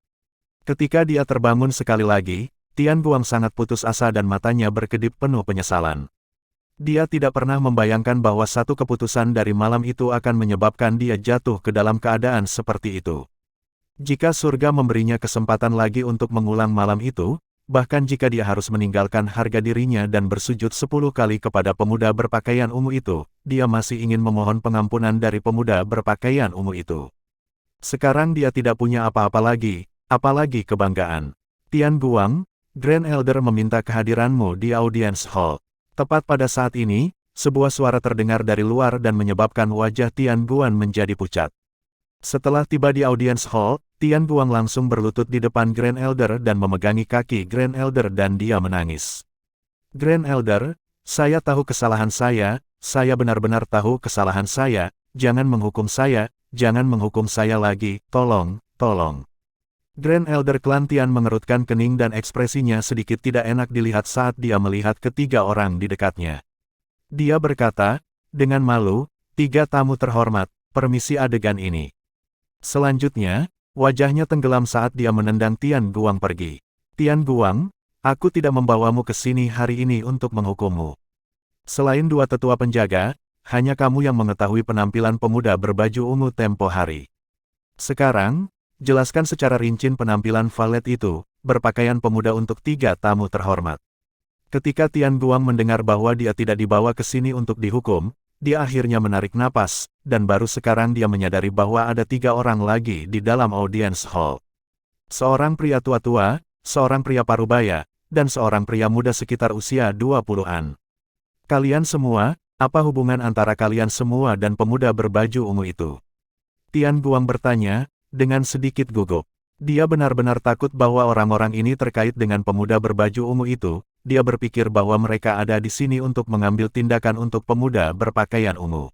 Ketika dia terbangun sekali lagi, Tian Guang sangat putus asa dan matanya berkedip penuh penyesalan. Dia tidak pernah membayangkan bahwa satu keputusan dari malam itu akan menyebabkan dia jatuh ke dalam keadaan seperti itu. Jika surga memberinya kesempatan lagi untuk mengulang malam itu, bahkan jika dia harus meninggalkan harga dirinya dan bersujud 10 kali kepada pemuda berpakaian ungu itu, dia masih ingin memohon pengampunan dari pemuda berpakaian ungu itu. Sekarang dia tidak punya apa-apa lagi, apalagi kebanggaan. Tian Guang, Grand Elder meminta kehadiranmu di Audience Hall. Tepat pada saat ini, sebuah suara terdengar dari luar dan menyebabkan wajah Tian Guang menjadi pucat. Setelah tiba di Audience Hall, Tian Guang langsung berlutut di depan Grand Elder dan memegangi kaki Grand Elder dan dia menangis. Grand Elder, saya tahu kesalahan saya benar-benar tahu kesalahan saya, jangan menghukum saya lagi, tolong, tolong. Grand Elder Klan Tian mengerutkan kening dan ekspresinya sedikit tidak enak dilihat saat dia melihat ketiga orang di dekatnya. Dia berkata, dengan malu, "Tiga tamu terhormat, permisi adegan ini." Selanjutnya, wajahnya tenggelam saat dia menendang Tian Guang pergi. "Tian Guang, aku tidak membawamu ke sini hari ini untuk menghukummu. Selain dua tetua penjaga, hanya kamu yang mengetahui penampilan pemuda berbaju ungu tempo hari. Sekarang, jelaskan secara rinci penampilan valet itu, berpakaian pemuda untuk tiga tamu terhormat." Ketika Tian Guang mendengar bahwa dia tidak dibawa ke sini untuk dihukum, dia akhirnya menarik napas, dan baru sekarang dia menyadari bahwa ada tiga orang lagi di dalam audience hall. Seorang pria tua-tua, seorang pria parubaya, dan seorang pria muda sekitar usia 20-an. "Kalian semua, apa hubungan antara kalian semua dan pemuda berbaju ungu itu?" Tian Guang bertanya, dengan sedikit gugup. Dia benar-benar takut bahwa orang-orang ini terkait dengan pemuda berbaju ungu itu. Dia berpikir bahwa mereka ada di sini untuk mengambil tindakan untuk pemuda berpakaian ungu.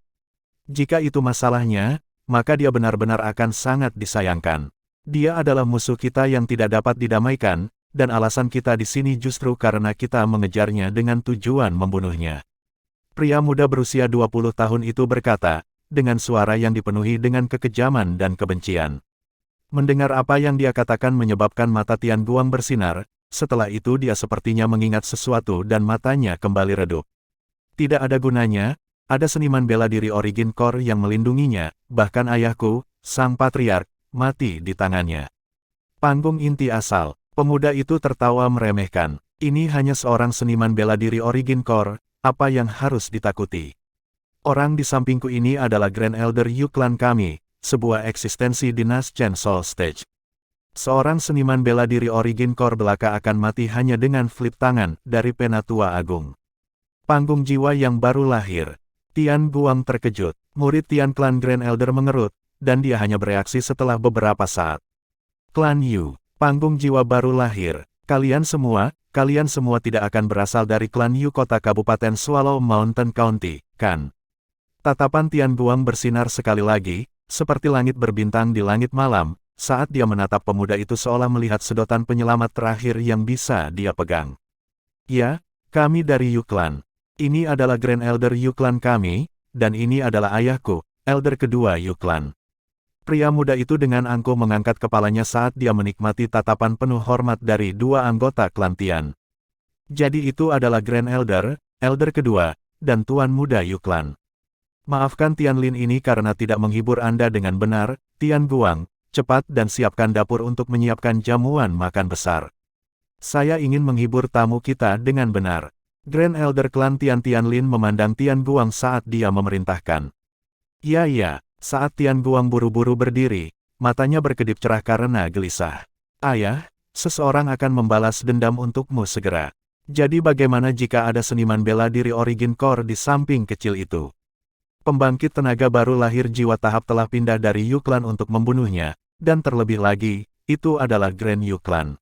Jika itu masalahnya, maka dia benar-benar akan sangat disayangkan. Dia adalah musuh kita yang tidak dapat didamaikan, dan alasan kita di sini justru karena kita mengejarnya dengan tujuan membunuhnya. Pria muda berusia 20 tahun itu berkata, dengan suara yang dipenuhi dengan kekejaman dan kebencian. Mendengar apa yang dia katakan menyebabkan mata Tian Guang bersinar. Setelah itu dia sepertinya mengingat sesuatu dan matanya kembali redup. Tidak ada gunanya, ada seniman bela diri Origin Core yang melindunginya, bahkan ayahku, sang patriark, mati di tangannya. Panggung inti asal, pemuda itu tertawa meremehkan. Ini hanya seorang seniman bela diri Origin Core, apa yang harus ditakuti? Orang di sampingku ini adalah Grand Elder Yu Clan kami, sebuah eksistensi dinas Chen Soul Stage. Seorang seniman bela diri Origin Core belaka akan mati hanya dengan flip tangan dari Penatua Agung. Panggung jiwa yang baru lahir. Tian Guang terkejut. Murid Tian Klan Grand Elder mengerut, dan dia hanya bereaksi setelah beberapa saat. "Klan Yu, panggung jiwa baru lahir. Kalian semua tidak akan berasal dari Klan Yu kota Kabupaten Swallow Mountain County, kan?" Tatapan Tian Guang bersinar sekali lagi, seperti langit berbintang di langit malam, saat dia menatap pemuda itu seolah melihat sedotan penyelamat terakhir yang bisa dia pegang. "Ya, kami dari Yu Clan. Ini adalah Grand Elder Yu Clan kami, dan ini adalah ayahku, Elder kedua Yu Clan." Pria muda itu dengan angkuh mengangkat kepalanya saat dia menikmati tatapan penuh hormat dari dua anggota klan Tian. "Jadi itu adalah Grand Elder, Elder kedua, dan Tuan Muda Yu Clan. Maafkan Tian Lin ini karena tidak menghibur Anda dengan benar, Tian Guang. Cepat dan siapkan dapur untuk menyiapkan jamuan makan besar. Saya ingin menghibur tamu kita dengan benar." Grand Elder Klan Tian Lin memandang Tian Guang saat dia memerintahkan. "Ya." Saat Tian Guang buru-buru berdiri, matanya berkedip cerah karena gelisah. "Ayah, seseorang akan membalas dendam untukmu segera. Jadi bagaimana jika ada seniman bela diri Origin Core di samping kecil itu?" Pembangkit tenaga baru lahir jiwa tahap telah pindah dari Yu Clan untuk membunuhnya. Dan terlebih lagi, itu adalah Grand Yu Clan.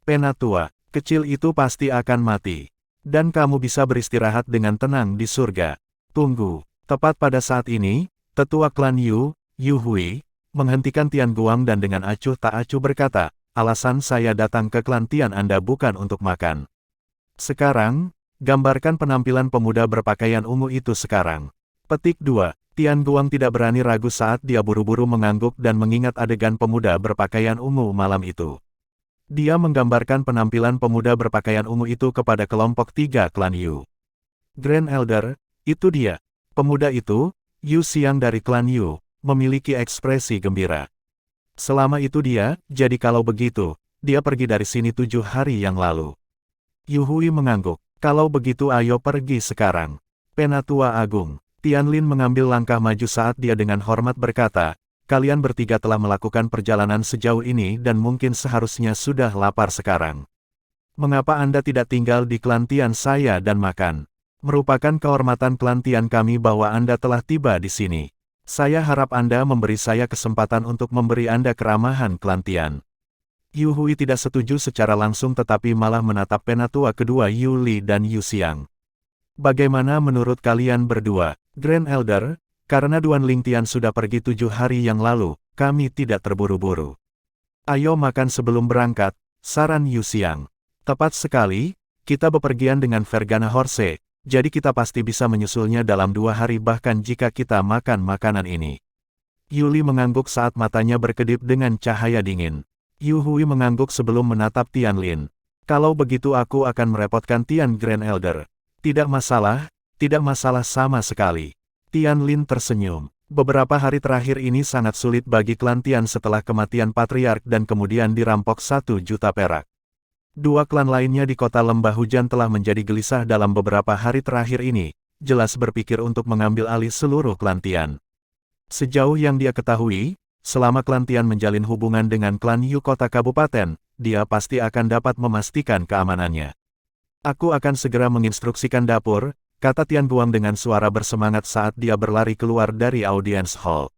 "Penatua, kecil itu pasti akan mati. Dan kamu bisa beristirahat dengan tenang di surga." "Tunggu." Tepat pada saat ini, tetua klan Yu, Yu Hui, menghentikan Tian Guang dan dengan acuh tak acuh berkata, "Alasan saya datang ke klan Tian Anda bukan untuk makan. Sekarang, gambarkan penampilan pemuda berpakaian ungu itu sekarang." Petik 2. Tian Guang tidak berani ragu saat dia buru-buru mengangguk dan mengingat adegan pemuda berpakaian ungu malam itu. Dia menggambarkan penampilan pemuda berpakaian ungu itu kepada kelompok 3 klan Yu. "Grand Elder, itu dia. Pemuda itu, Yu Xiang dari klan Yu, memiliki ekspresi gembira. Selama itu dia, jadi kalau begitu, dia pergi dari sini 7 hari yang lalu." Yu Hui mengangguk. "Kalau begitu ayo pergi sekarang." Penatua Agung. Tian Lin mengambil langkah maju saat dia dengan hormat berkata, "Kalian bertiga telah melakukan perjalanan sejauh ini dan mungkin seharusnya sudah lapar sekarang. Mengapa Anda tidak tinggal di klan Tian saya dan makan? Merupakan kehormatan klan Tian kami bahwa Anda telah tiba di sini. Saya harap Anda memberi saya kesempatan untuk memberi Anda keramahan klan Tian. Yu Hui tidak setuju secara langsung tetapi malah menatap penatua kedua Yu Li dan Yu Xiang. Bagaimana menurut kalian berdua, Grand Elder? Karena Duan Lingtian sudah pergi 7 hari yang lalu, kami tidak terburu-buru. Ayo makan sebelum berangkat, saran Yu Xiang. Tepat sekali, kita bepergian dengan Vergana Horse, jadi kita pasti bisa menyusulnya dalam 2 hari bahkan jika kita makan makanan ini. Yu Li mengangguk saat matanya berkedip dengan cahaya dingin. Yu Hui mengangguk sebelum menatap Tian Lin. Kalau begitu aku akan merepotkan Tian Grand Elder. Tidak masalah sama sekali. Tian Lin tersenyum. Beberapa hari terakhir ini sangat sulit bagi klan Tian setelah kematian Patriark dan kemudian dirampok 1 juta perak. 2 klan lainnya di kota Lembah Hujan telah menjadi gelisah dalam beberapa hari terakhir ini, jelas berpikir untuk mengambil alih seluruh klan Tian. Sejauh yang dia ketahui, selama klan Tian menjalin hubungan dengan klan Yu kota kabupaten, dia pasti akan dapat memastikan keamanannya. Aku akan segera menginstruksikan dapur, kata Tian Guang dengan suara bersemangat saat dia berlari keluar dari audience hall.